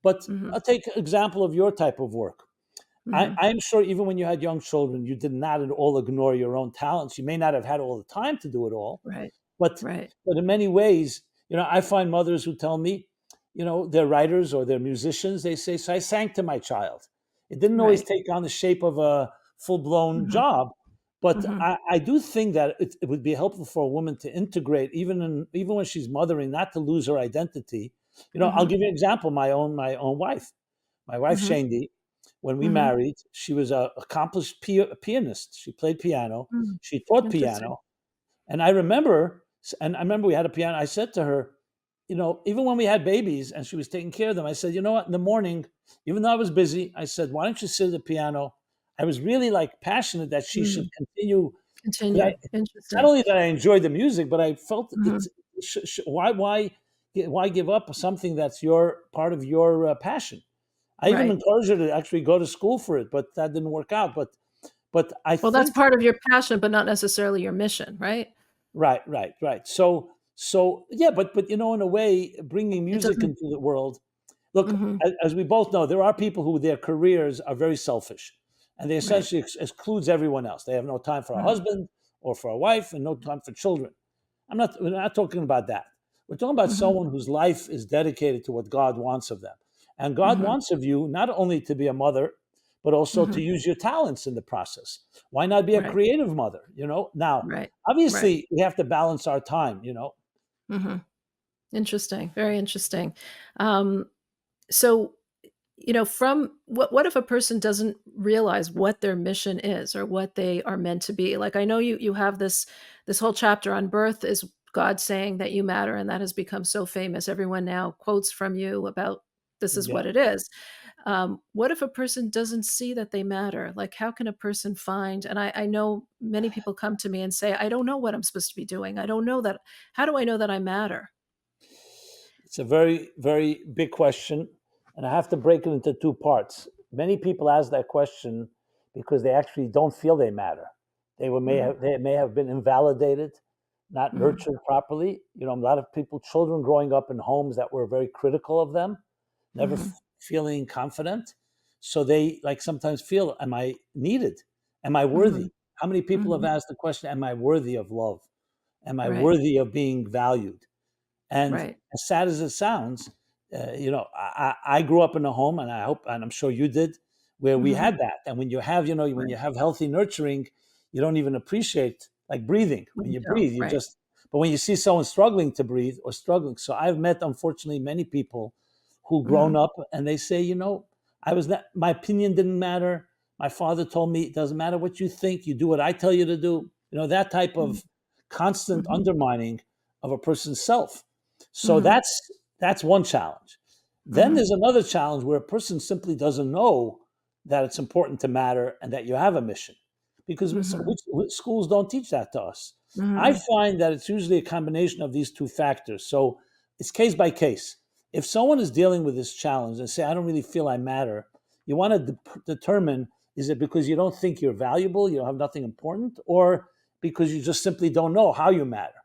But Mhm. I'll take an example of your type of work. Mhm. I'm sure even when you had young children, you did not at all ignore your own talents. You may not have had all the time to do it all, Right. but Right. in many ways, I find mothers who tell me, they're writers or they're musicians. They say, "So I sang to my child." It didn't always Right. take on the shape of a full blown Mhm. job, but Mhm. I do think that it would be helpful for a woman to integrate, even when she's mothering, not to lose her identity. I'll Mhm. give you an example. My own wife, Mhm. Shandy, when we Mhm. married, she was a accomplished pianist. She played piano. Mm. She taught Interesting. piano, and I remember we had a piano. I said to her, even when we had babies and she was taking care of them, I said, you know what, in the morning, even though I was busy, I said, why don't you sit at the piano? I was really like passionate that she should Mm. continue. 'Cause Continue. not Interesting. only that I enjoyed the music, but I felt Mhm. it's why give up something that's your part of your passion? I even Right. encouraged her to actually go to school for it, but that didn't work out. But I Well, that's think part of your passion, but not necessarily your mission, right? right, right, right. So yeah, but in a way, bringing It music doesn't. into the world. Look, Mhm. as we both know, there are people who their careers are very selfish, and they Right. essentially excludes everyone else. They have no time for a Mhm. husband or for a wife, and no time for children. We're not talking about that. We're talking about Mhm. someone whose life is dedicated to what God wants of them. And God Mhm. wants of you not only to be a mother, but also to Mhm. use your talents in the process. Why not be a Right. creative mother? Now, Right. Right. obviously, we have to balance our time. Mhm. Interesting. Very interesting. Um, so, from what if a person doesn't realize what their mission is or what they are meant to be? Like I know you have this whole chapter on birth is God saying that you matter, and that has become so famous. Everyone now quotes from you about this is Yeah. what it is. What if a person doesn't see that they matter? Like, how can a person find? And I know many people come to me and say, I don't know what I'm supposed to be doing. I don't know that. How do I know that I matter? It's a very, very big question, and I have to break it into two parts. Many people ask that question because they actually don't feel they matter. Hmm. They may have been invalidated, not Hmm. nurtured properly. A lot of people, children growing up in homes that were very critical of them, never Hmm. feeling confident. So they like sometimes feel, am I needed? Am I Hmm. worthy? How many people have Hmm. asked the question, am I worthy of love? Am I Right. worthy of being valued? And Right. as sad as it sounds, I grew up in a home, and I hope, and I'm sure you did, where we Hmm. had that. And when you have, when Right. you have healthy nurturing, you don't even appreciate like breathing. Well, When you you don't. breathe, you Right. just. But when you see someone struggling to breathe or struggling, so I've met unfortunately many people who grown up and they say, I was not, my opinion didn't matter. My father told me it doesn't matter what you think, you do what I tell you to do. That type of constant Mhm. undermining of a person's self. So Mhm. that's one challenge. Then Mhm. there's another challenge where a person simply doesn't know that it's important to matter and that you have a mission, because Mhm. which schools don't teach that to us. I Mhm. find that it's usually a combination of these two factors. So it's case by case. If someone is dealing with this challenge and say, I don't really feel I matter, you want to determine, is it because you don't think you're valuable, you don't have nothing important, or because you just simply don't know how you matter?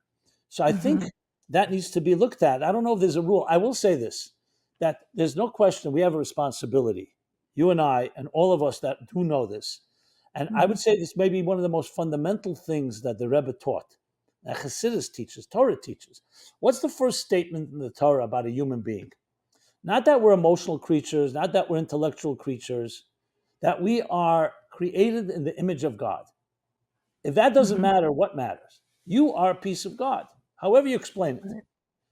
So I think Mhm. that needs to be looked at. I don't know if there's a rule. I will say this, that there's no question we have a responsibility, you and I, and all of us that do know this. And I would Mhm. say this may be one of the most fundamental things that the Rebbe taught, that Chassidus teaches, Torah teaches. What's the first statement in the Torah about a human being? Not that we're emotional creatures, not that we're intellectual creatures, that we are created in the image of God. If that doesn't Mhm. matter, what matters? You are a piece of God, however you explain it. Right.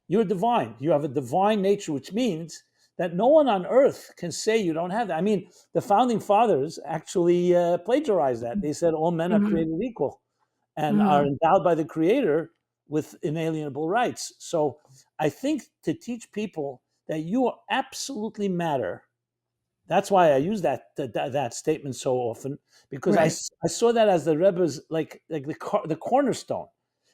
You're divine. You have a divine nature, which means that no one on earth can say you don't have that. I mean, the founding fathers actually plagiarized that. They said all men are Mhm. created equal and are Mhm. endowed by the Creator with inalienable rights. So I think to teach people that you absolutely matter. That's why I use that statement so often, because Right. I saw that as the Rebbe's like the cornerstone,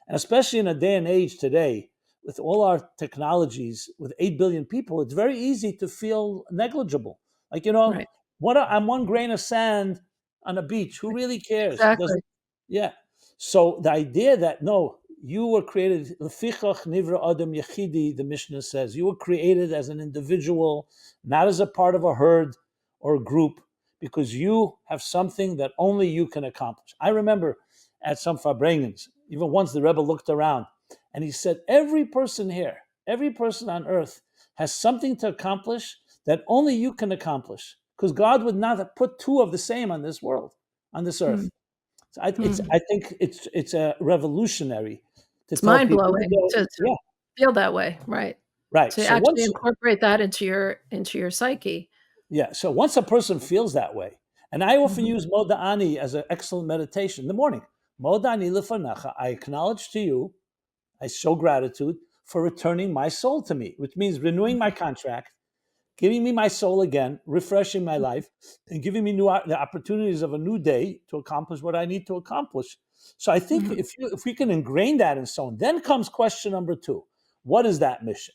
and especially in a day and age today with all our technologies with 8 billion people, it's very easy to feel negligible. Like Right. I'm one grain of sand on a beach. Who really cares? It Exactly. doesn't. Yeah. So the idea that no, you were created lefichach nivra adam yechidi, the Mishnah says you were created as an individual, not as a part of a herd or a group, because you have something that only you can accomplish. I remember at some Farbrengens, even once the Rebbe looked around and he said, every person here, every person on earth has something to accomplish that only you can accomplish, because God would not have put two of the same on this world, on this earth. So Mhm. I think it's a revolutionary to It's tell mind people, even blowing though, to yeah, feel that way, right? right. To So actually once incorporate that into your psyche. Yeah. So once a person feels that way, and I often Mhm. use Moda'ani as an excellent meditation in the morning. Moda'ani lefanacha, I acknowledge to you, I show gratitude for returning my soul to me, which means renewing my contract, giving me my soul again, refreshing my life, and giving me the opportunities of a new day to accomplish what I need to accomplish. So I think Mhm. if we can ingrain that in someone, then comes question number two: what is that mission?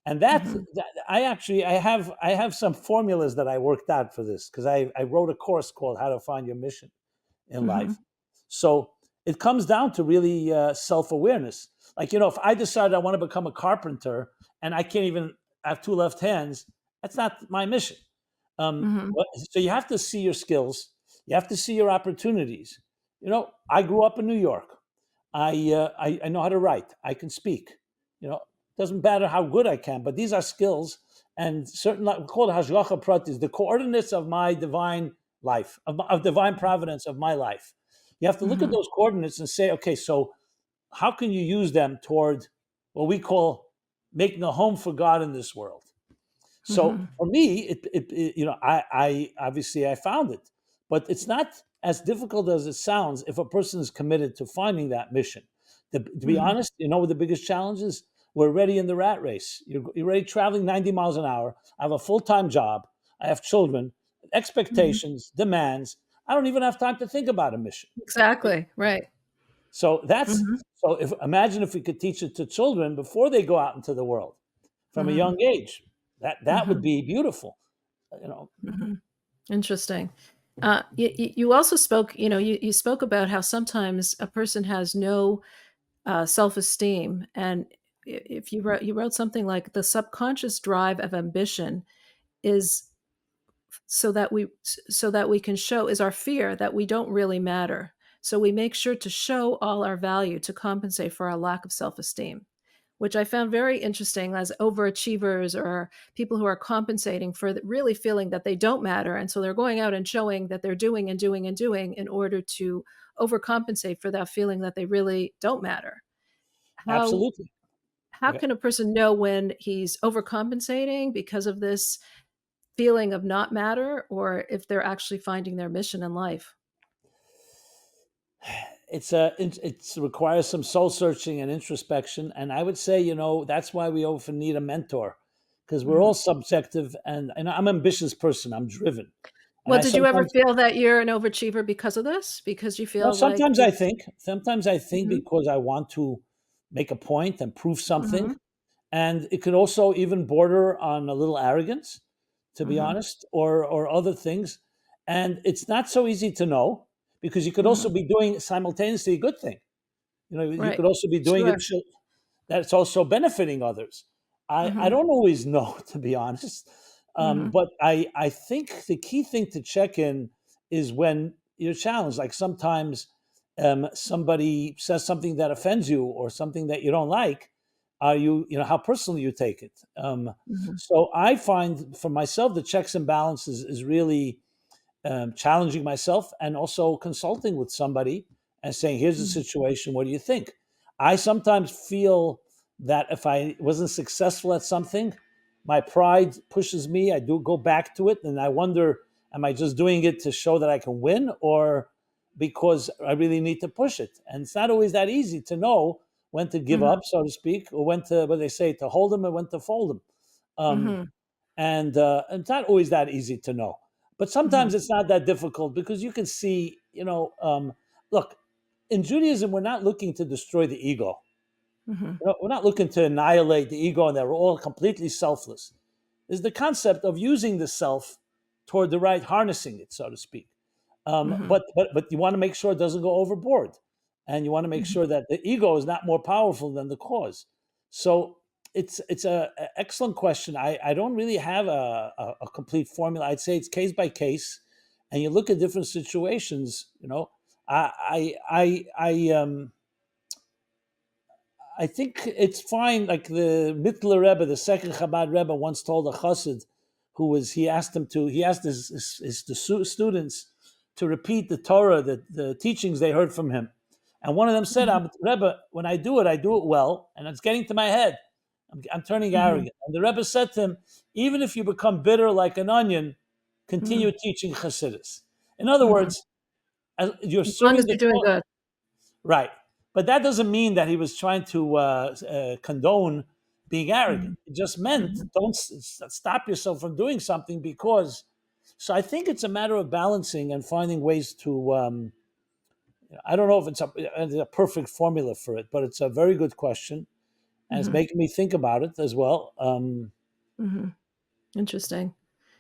And Mhm. I have some formulas that I worked out for this, because I wrote a course called How to Find Your Mission in Mhm. Life. So it comes down to really self-awareness. Like, if I decide I want to become a carpenter and I can't even have two left hands, that's not my mission. Mhm. So you have to see your skills, you have to see your opportunities. I grew up in New York. I know how to write. I can speak. Doesn't matter how good I can, but these are skills and certain, we call it hashgacha pratis, the coordinates of my divine life, of divine providence of my life. You have to look at Mhm. those coordinates and say, okay, so how can you use them toward what we call making a home for God in this world? So Mhm. for me, I obviously I found it, but it's not as difficult as it sounds if a person is committed to finding that mission. To be Mhm. honest, what the biggest challenge is? We're already in the rat race. You're already traveling 90 miles an hour. I have a full-time job. I have children, Mhm. expectations, demands. I don't even have time to think about a mission. Exactly, right. So Mhm. if imagine if we could teach it to children before they go out into the world from a Mhm. young age. That would Mhm. be beautiful. You know, Mhm. Interesting. You also spoke, you spoke about how sometimes a person has no self-esteem, and if you wrote something like the subconscious drive of ambition is so that we can show is our fear that we don't really matter. So we make sure to show all our value to compensate for our lack of self-esteem, which I found very interesting as overachievers or people who are compensating for really feeling that they don't matter. And so they're going out and showing that they're doing and doing and doing in order to overcompensate for that feeling that they really don't matter. How absolutely. how Okay. can a person know when he's overcompensating because of this feeling of not matter, or if they're actually finding their mission in life? It requires some soul searching and introspection, and I would say, that's why we often need a mentor, because we're Mhm. all subjective, and I'm an ambitious person. I'm driven, and Well, I did you ever sometimes feel that you're an overachiever because of this? Because you no, feel like sometimes I think Mhm, because I want to make a point and prove something, mhm, and it could also even border on a little arrogance, to be mhm, honest, or other things, and it's not so easy to know because you could also mhm. be doing simultaneously a good thing. You Right. could also be doing Sure. it that's also benefiting others. I Mhm, don't always know, to be honest, mhm, but I think the key thing to check in is when you're challenged. Like sometimes somebody says something that offends you or something that you don't like. Are how personally you take it? mhm, So I find for myself the checks and balances is really challenging myself and also consulting with somebody and saying, here's the mhm, situation. What do you think? I sometimes feel that if I wasn't successful at something, my pride pushes me. I do go back to it and I wonder, am I just doing it to show that I can win or because I really need to push it? And it's not always that easy to know when to give mhm, up, so to speak, or when to, what they say, to hold them and when to fold them. Um, mhm, and it's not always that easy to know. But mhm, sometimes it's not that difficult because you can see, look, in Judaism, we're not looking to destroy the ego. mhm, We're not looking to annihilate the ego and that we're all completely selfless. Is the concept of using the self toward the right, harnessing it, so to speak. mhm, But you want to make sure it doesn't go overboard, and you want to make mhm, sure that the ego is not more powerful than the cause. So it's a excellent question. I don't really have a complete formula. I'd say it's case by case, and you look at different situations. I think it's fine. Like the Mittler Rebbe, the second Chabad Rebbe, once told a Chassid he asked his students to repeat the Torah, the teachings they heard from him. And one of them said, mhm, Rebbe, when I do it well, and it's getting to my head. I'm turning mhm, arrogant. And the Rebbe said to him, even if you become bitter like an onion, continue mhm, teaching Chassidus. In other mhm. words, you're As long as serving the you're doing cause. good. Right. But that doesn't mean that he was trying to condone being arrogant. Mhm, It just meant mhm, don't stop yourself from doing something because. So I think it's a matter of balancing and finding ways to. I don't know if it's a perfect formula for it, but it's a very good question, and it's mhm, making me think about it as well. mhm. Interesting.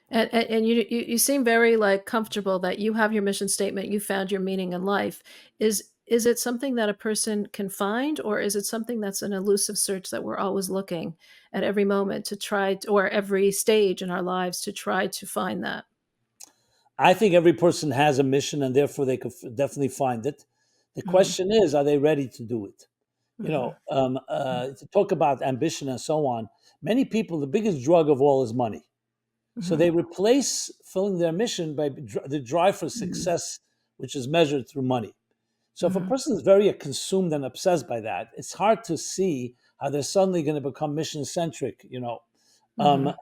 And you seem very, like, comfortable that you have your mission statement, you found your meaning in life. Is it something that a person can find, or is it something that's an elusive search that we're always looking at every moment to try t or every stage in our lives to try to find that? I think every person has a mission, and therefore they could definitely find it. The Mhm, question is, are they ready to do it? mhm, To talk about ambition and so on, many people, the biggest drug of all is money. So mhm, they replace fulfilling their mission by the drive for mhm, success, which is measured through money. So if a mhm, person is very consumed and obsessed by that, it's hard to see how they're suddenly going to become mission centric. Um, mhm,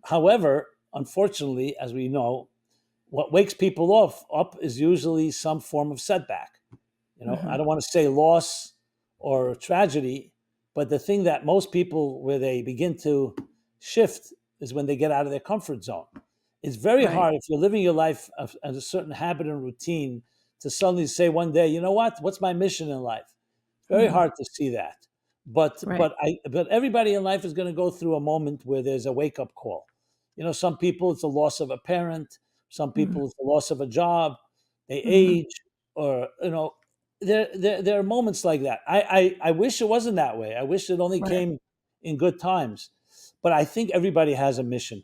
However, unfortunately, as we know, what wakes people up is usually some form of setback. I mhm, don't want to say loss or tragedy, but the thing that most people where they begin to shift is when they get out of their comfort zone. It's very right, hard if you're living your life as a certain habit and routine to suddenly say one day, you know what? What's my mission in life? It's very mhm, hard to see that. But right, but I but everybody in life is going to go through a moment where there's a wake up call. Some people it's a loss of a parent, some mhm, people it's the loss of a job, they mhm, age, or there are moments like that. I wish it wasn't that way. I wish it only right. came in good times. But I think everybody has a mission,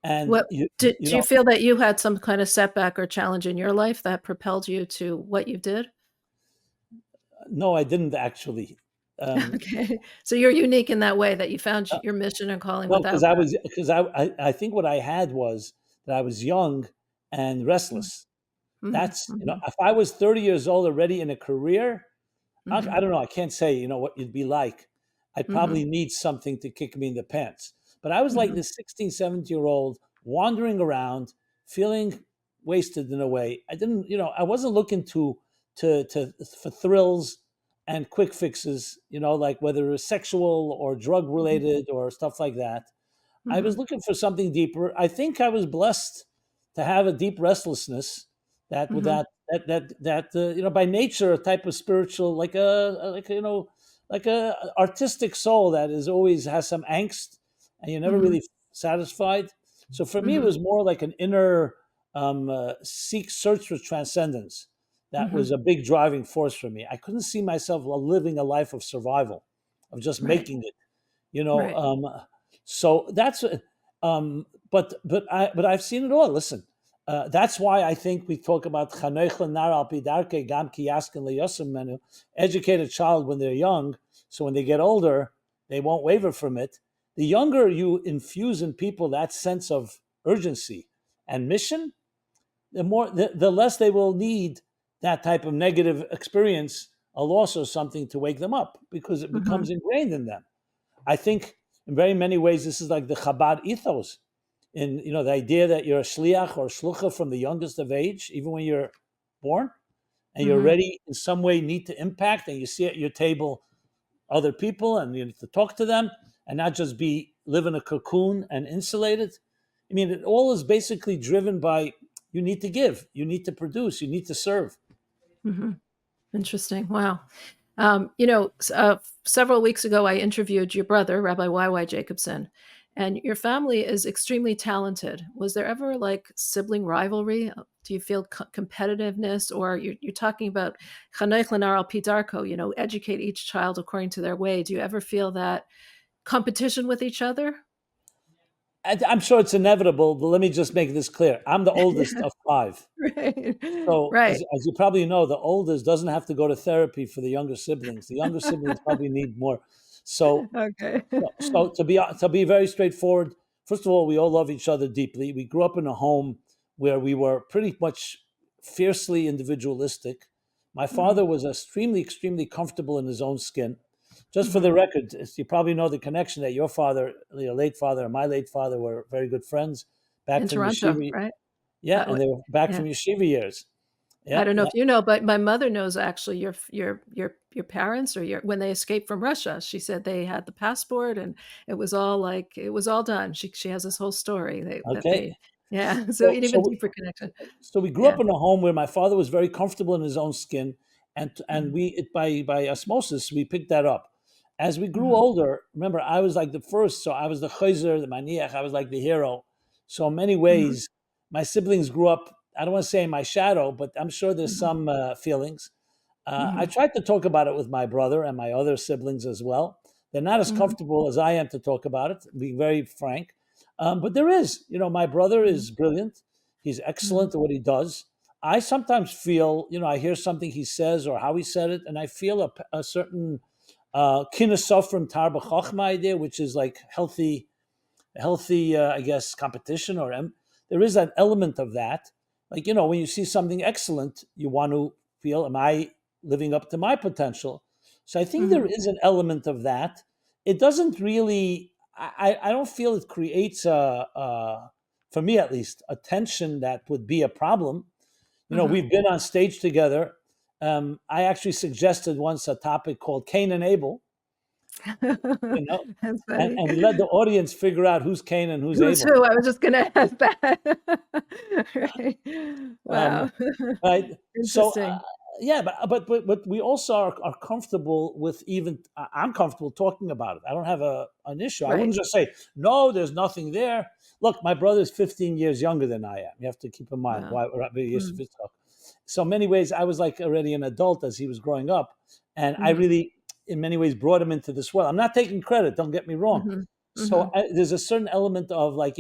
and What you you do you know feel that you had some kind of setback or challenge in your life that propelled you to what you did? no, I didn't actually. Okay. So you're unique in that way that you found Uh, your mission and calling no, because without I that. was because I think what I had was that I was young and Mm, restless. mhm, That's mhm, if I was 30 years old already in a career, I mhm, don't know. I can't say what you'd be like. I'd Mm-hmm. probably need something to kick me in the pants. But I was like Mm-hmm. this 16, 17-year-old wandering around, feeling wasted in a way. I didn't, I wasn't looking to for thrills and quick fixes, like whether it was sexual or drug related or stuff like that. I Mm-hmm. was looking for something deeper. I think I was blessed to have a deep restlessness that with Mm-hmm. by nature a type of spiritual like a artistic soul that is always has some angst and you're never Mm-hmm. really satisfied. So for me, it Mm-hmm. was more like an inner search for transcendence. That Mm-hmm. was a big driving force for me. I couldn't see myself living a life of survival, of just Right. making it. You know, Right. so that's but I've seen it all. Listen, that's why I think we talk about "Chanech nar al pi darkei gam ki yasken liyosem menu," educate a child when they're young, so when they get older, they won't waver from it. The younger you infuse in people that sense of urgency and mission, the less they will need that type of negative experience, a loss or something, to wake them up because it Mm-hmm. becomes ingrained in them. I think in very many ways this is like the Chabad ethos, in the idea that you're a shliach or shlucha from the youngest of age, even when you're born, and you're Mm-hmm. ready in some way need to impact, and you see at your table other people, and you need to talk to them, and not just be live in a cocoon and insulated. I mean, it all is basically driven by you need to give, you need to produce, you need to serve. Mm-hmm. Interesting. Wow. Several weeks ago, I interviewed your brother, Rabbi Y. Jacobson, and your family is extremely talented. Was there ever like sibling rivalry? Do you feel competitiveness, or you're talking about chanech lenar al pi darko, educate each child according to their way? Do you ever feel that competition with each other? I'm sure it's inevitable, but let me just make this clear. I'm the oldest Yeah, of five. right, So, right. as you probably know, the oldest doesn't have to go to therapy for the younger siblings. The younger siblings probably need more. So, Okay. to be very straightforward, first of all, we all love each other deeply. We grew up in a home where we were pretty much fiercely individualistic. My Hmm. father was extremely comfortable in his own skin. Just for Hmm. the record, you probably know the connection that your father, your late father, and my late father were very good friends back In from Toronto, yeshiva. right? Yeah, and they were back Yeah. from yeshiva years. I Yeah, don't know yeah. if you know, but my mother knows actually your parents or your when they escaped from Russia. She said they had the passport and it was all done. She has this whole story that Okay. they yeah. So So, an even so deeper connection. So we grew Yeah. up in a home where my father was very comfortable in his own skin, and Mhm. by osmosis we picked that up. As we grew Mhm. older, remember I was like the first, so I was the chayzer, the maniach, I was like the hero. So in many Mhm. ways, my siblings grew up. I don't want to say in my shadow, but I'm sure there's Mhm. some feelings. I Mhm. tried to talk about it with my brother and my other siblings as well. They're not as Mhm. comfortable as I am to talk about it, being very frank. But there is, my brother Mhm. is brilliant. He's Mhm. excellent at what he does. I sometimes feel, I hear something he says or how he said it, and I feel a certain kinasofrim tarba chachma idea, which is like healthy, I guess, competition there is an element of that. Like, when you see something excellent, you want to feel, am I living up to my potential? So I think there Mhm. is an element of that. It doesn't really, I don't feel it creates for me at least, a tension that would be a problem. Mhm. We've been on stage together. I actually suggested once a topic called Cain and Abel, you know, That's and, funny. and we let the audience figure out who's Cain and who's Who's Abel. who? I was just gonna ask that. Right. Um, Wow. right. So Interesting. yeah, but we also are comfortable with even. I'm comfortable talking about it. I don't have an issue. I Right. wouldn't just say no. There's nothing there. Look, my brother's 15 years younger than I am. You have to keep in mind Wow. why Rabbi Yosef Mm. Yitzchak. So in many ways, I was like already an adult as he was growing up, and I Mhm. really, in many ways, brought him into this world. I'm not taking credit. Don't get me wrong. Mhm. So Mhm. there's a certain element of like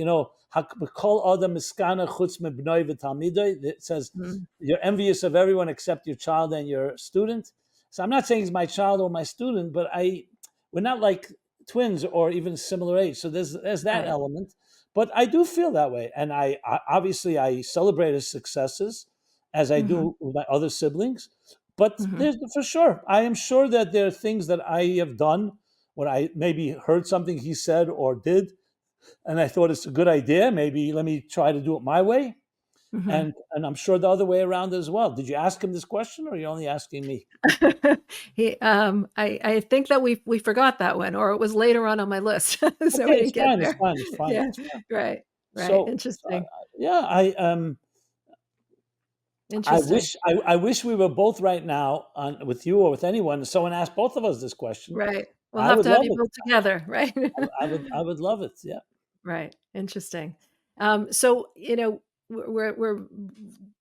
kol adam miskana chutz mebnoi v'talmidoi. It says Mhm. you're envious of everyone except your child and your student. So I'm not saying he's my child or my student, but we're not like twins or even similar age. So there's that Right. element. But I do feel that way, and I obviously I celebrate his successes as I Mhm. do with my other siblings. But Mhm. there's for sure, I am sure that there are things that I have done what I maybe heard something he said or did, and I thought it's a good idea. Maybe let me try to do it my way. Hmm. And I'm sure the other way around as well. Did you ask him this question, or are you only asking me? I think that we forgot that one, or it was later on my list, so Okay, we it's didn't get fine. It's there. fine. It's fine. Yeah, It's fine. right, right. So, Interesting, yeah, interesting. I wish we were both right now on with you or with anyone. If someone asked both of us this question, Right. We'll I have would to have love you it. both together, right? I would love it. Yeah. Right. Interesting. So, we're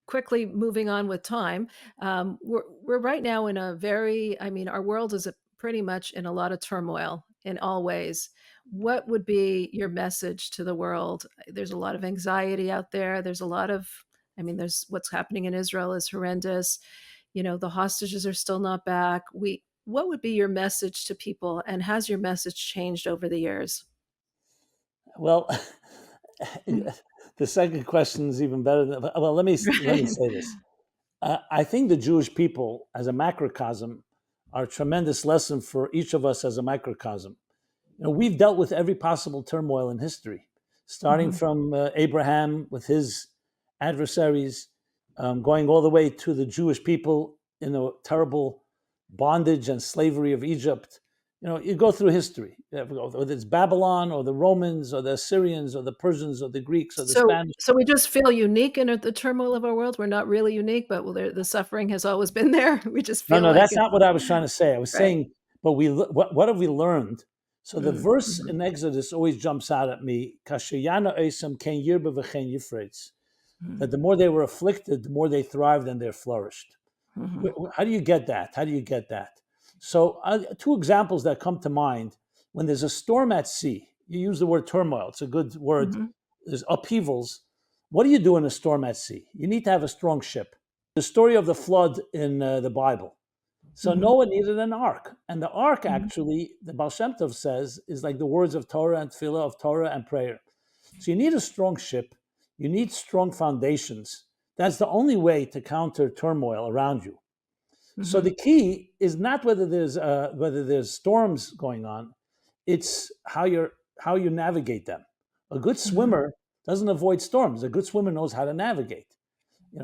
quickly moving on with time. We're right now in a very, I mean, our world is pretty much in a lot of turmoil in all ways. What would be your message to the world? There's a lot of anxiety out there. There's a lot of, I mean, there's what's happening in Israel is horrendous. The hostages are still not back. What would be your message to people, and has your message changed over the years? Well, the second question is even better. Well, let me Right. say this. I think the Jewish people, as a macrocosm, are a tremendous lesson for each of us as a microcosm. We've dealt with every possible turmoil in history, starting Mhm, from Abraham with his adversaries, going all the way to the Jewish people in the terrible bondage and slavery of Egypt. You go through history, whether it's Babylon or the Romans or the Assyrians or the Persians or the Greeks or the So Spanish. so we just feel unique in the turmoil of our world? We're not really unique, but well, the suffering has always been there. We just No, feel no, like that's it's not what I was trying to say. I was right. saying, but what have we learned? So the verse Mhm, in Exodus always jumps out at me. "Kashayana esam ken yirba v'chen yifretz," mhm, that the more they were afflicted, the more they thrived and they flourished. mhm, How do you get that? How do you get that? So, two examples that come to mind: when there's a storm at sea, you use the word turmoil. It's a good word. mhm, There's upheavals. What do you do in a storm at sea? You need to have a strong ship. The story of the flood in the Bible. So mhm, Noah needed an ark, and the ark, mhm, actually, the Baal Shem Tov says, is like the words of Torah and tefillah, of Torah and prayer. So you need a strong ship. You need strong foundations. That's the only way to counter turmoil around you. So mhm, the key is not whether there's storms going on; it's how you navigate them. A good mhm, swimmer doesn't avoid storms. A good swimmer knows how to navigate.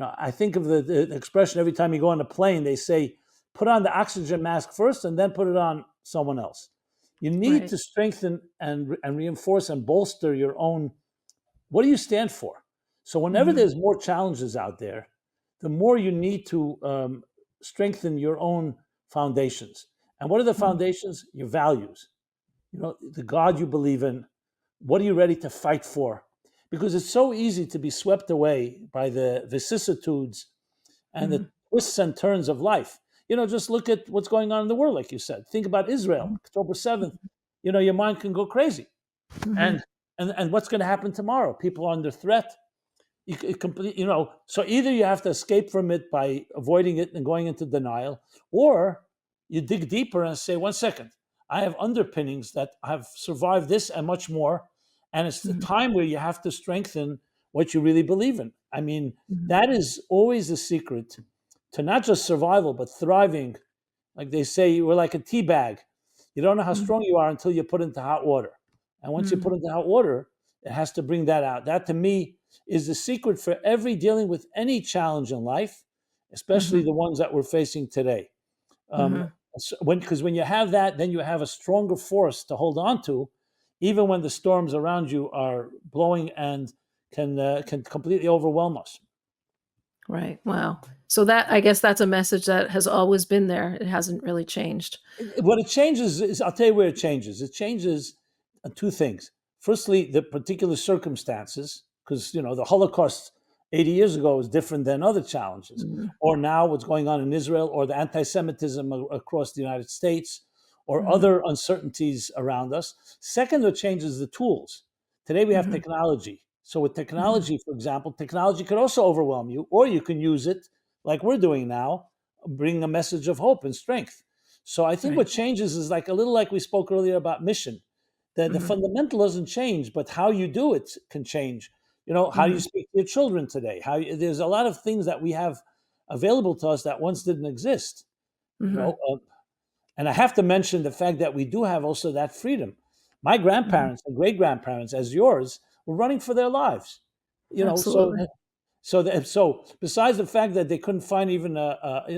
I think of the expression every time you go on a plane, they say, put on the oxygen mask first and then put it on someone else. You need right. to strengthen and reinforce and bolster your own. What do you stand for? So, whenever Mhm, there's more challenges out there, the more you need to strengthen your own foundations. And what are the mhm, foundations? Your values. The God you believe in. What are you ready to fight for? Because it's so easy to be swept away by the vicissitudes and the mhm, twists and turns of life. Just look at what's going on in the world, like you said. Think about Israel, mhm, October 7th. Your mind can go crazy. mhm, And what's going to happen tomorrow? People are under threat. So either you have to escape from it by avoiding it and going into denial, or you dig deeper and say, 1 second, I have underpinnings that have survived this and much more. And it's the mhm, time where you have to strengthen what you really believe in. I mean, mhm, that is always the secret to not just survival, but thriving. Like they say, you were like a tea bag. You don't know how mhm, strong you are until you put into hot water. And once you put mhm, into hot water, it has to bring that out. That to me is the secret for every dealing with any challenge in life, especially mhm, the ones that we're facing today. Um, mhm. because when you have that, then you have a stronger force to hold on to, even when the storms around you are blowing and can completely overwhelm us. Right. Wow. So that, I guess that's a message that has always been there. It hasn't really changed. What it changes is, I'll tell you where it changes. It changes two things. Firstly, the particular circumstances, because the Holocaust 80 years ago was different than other challenges, Mhm, or now what's going on in Israel, or the anti-Semitism across the United States, or mhm, other uncertainties around us. Second, it changes the tools. Today we have mhm, technology. So with mhm, technology, for example, technology could also overwhelm you, or you can use it like we're doing now, bring a message of hope and strength. So I think right. what changes is like a little like we spoke earlier about mission. The Mhm, fundamental doesn't change, but how you do it can change. How you mhm, speak to your children today. There's a lot of things that we have available to us that once didn't exist. You mhm, know, uh, And I have to mention the fact that we do have also that freedom. My Mhm. grandparents and great grandparents, as yours, were running for their lives. You know, so Absolutely. so besides the fact that they couldn't find even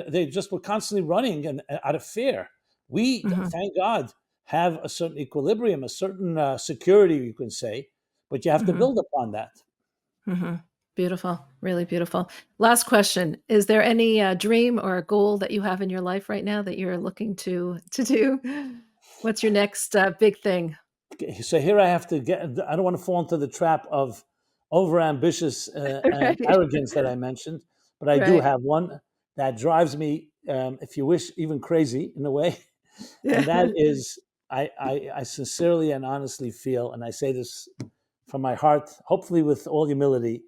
they just were constantly running and out of fear. We, Mhm. thank God, have a certain equilibrium, a certain security, you can say, but you have to Mhm. build upon that. Mhm. Beautiful, really beautiful. Last question, is there any, dream or a goal that you have in your life right now that you're looking to do? What's your next, big thing? Okay, so here I have to get. I don't want to fall into the trap of overambitious and Right, arrogance that I mentioned, but I do right. have one that drives me, if you wish, even crazy in a way, and that Yeah. is I sincerely and honestly feel, and I say this from my heart, hopefully with all humility,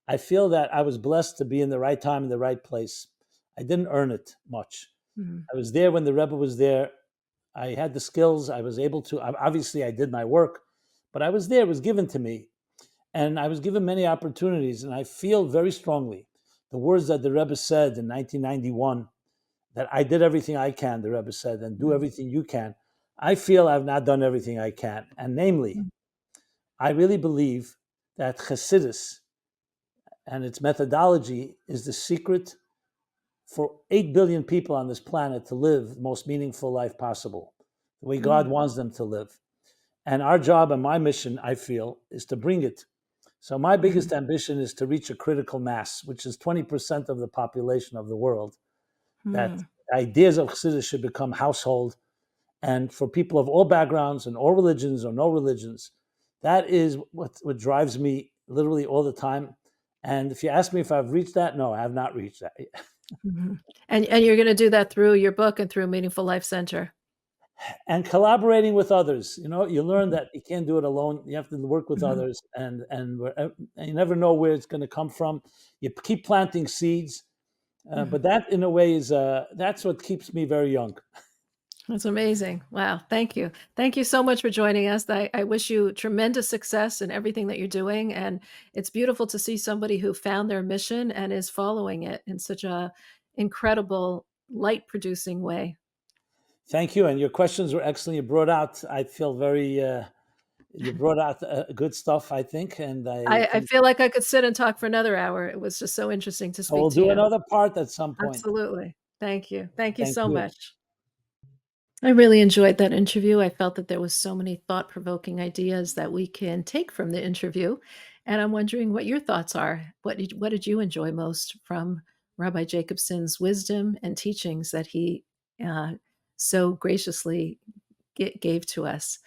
I feel that I was blessed to be in the right time in the right place. I didn't earn it much. Mhm, I was there when the Rebbe was there. I had the skills. I was able to. Obviously, I did my work, but I was there. It was given to me, and I was given many opportunities. And I feel very strongly the words that the Rebbe said in 1991, that I did everything I can. The Rebbe said, and do mhm, everything you can. I feel I've not done everything I can, and namely, mhm, I really believe that Chassidus and its methodology is the secret for 8 billion people on this planet to live the most meaningful life possible, the way God mm, wants them to live. And our job and my mission, I feel, is to bring it. So my mhm, biggest ambition is to reach a critical mass, which is 20% of the population of the world, that mm. ideas of Chassidus should become household. And for people of all backgrounds and all religions or no religions, that is what drives me literally all the time. And if you ask me if I've reached that, no, I have not reached that. Mhm. And you're gonna do that through your book and through Meaningful Life Center. And collaborating with others, you learn Mhm, that you can't do it alone. You have to work with mhm, others, and you never know where it's going to come from. You keep planting seeds, mhm. but that in a way is that's what keeps me very young. That's amazing. Wow, thank you. Thank you so much for joining us. I wish you tremendous success in everything that you're doing, and it's beautiful to see somebody who found their mission and is following it in such a incredible light-producing way. Thank you, and your questions were excellent. You brought out, I feel very, you brought out good stuff, I think, and I I think feel like I could sit and talk for another hour. It was just so interesting to so. speak We'll to do you. another part at some point. Absolutely. Thank you. Thank you Thank so you. much. I really enjoyed that interview. I felt that there was so many thought-provoking ideas that we can take from the interview, and I'm wondering what your thoughts are. What did you enjoy most from Rabbi Jacobson's wisdom and teachings that he uh, so graciously gave to us?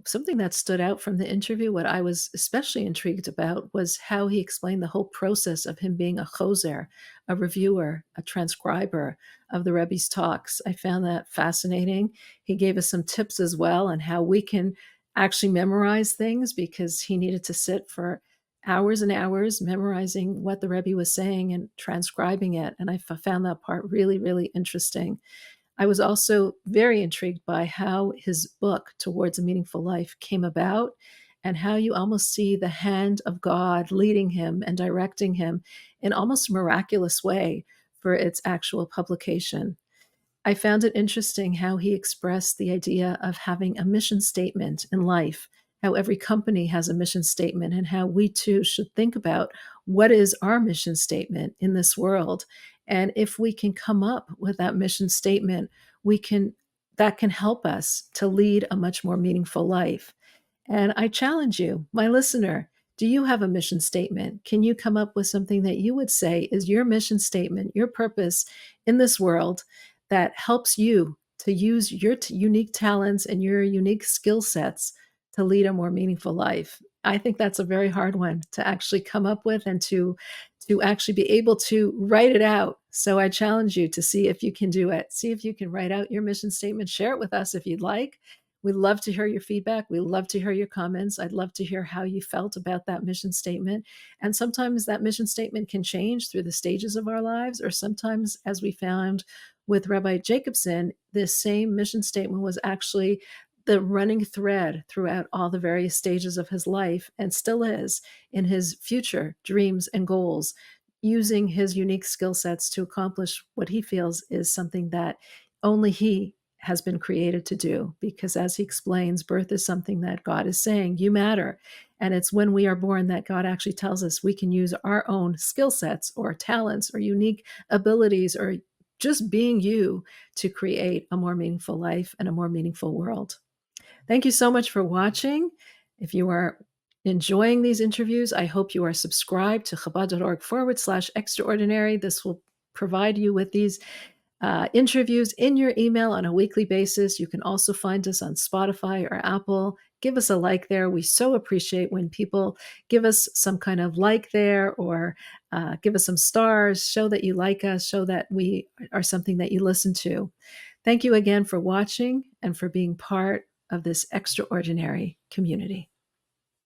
Something that stood out from the interview, what I was especially intrigued about, was how he explained the whole process of him being a choser, a reviewer, a transcriber of the Rebbe's talks. I found that fascinating. He gave us some tips as well on how we can actually memorize things because he needed to sit for hours and hours memorizing what the Rebbe was saying and transcribing it. And I found that part really, really interesting. I was also very intrigued by how his book, Towards a Meaningful Life, came about and how you almost see the hand of God leading him and directing him in almost a miraculous way for its actual publication. I found it interesting how he expressed the idea of having a mission statement in life, how every company has a mission statement, and how we too should think about what is our mission statement in this world. And if we can come up with that mission statement, we can that can help us to lead a much more meaningful life. And I challenge you, my listener, do you have a mission statement? Can you come up with something that you would say is your mission statement, your purpose in this world that helps you to use your unique talents and your unique skill sets to lead a more meaningful life? I think that's a very hard one to actually come up with and to actually be able to write it out. So I challenge you to see if you can do it. See if you can write out your mission statement, share it with us if you'd like. We love to hear your feedback. We love to hear your comments. I'd love to hear how you felt about that mission statement. And sometimes that mission statement can change through the stages of our lives, or sometimes, as we found with Rabbi Jacobson, this same mission statement was actually the running thread throughout all the various stages of his life and still is in his future dreams and goals, using his unique skill sets to accomplish what he feels is something that only he has been created to do. Because as he explains, birth is something that God is saying, you matter. And it's when we are born that God actually tells us we can use our own skill sets or talents or unique abilities or just being you to create a more meaningful life and a more meaningful world. Thank you so much for watching. If you are enjoying these interviews, I hope you are subscribed to Chabad.org/extraordinary. This will provide you with these interviews in your email on a weekly basis. You can also find us on Spotify or Apple. Give us a like there. We so appreciate when people give us some kind of like there or give us some stars, show that you like us, show that we are something that you listen to. Thank you again for watching and for being part of this extraordinary community.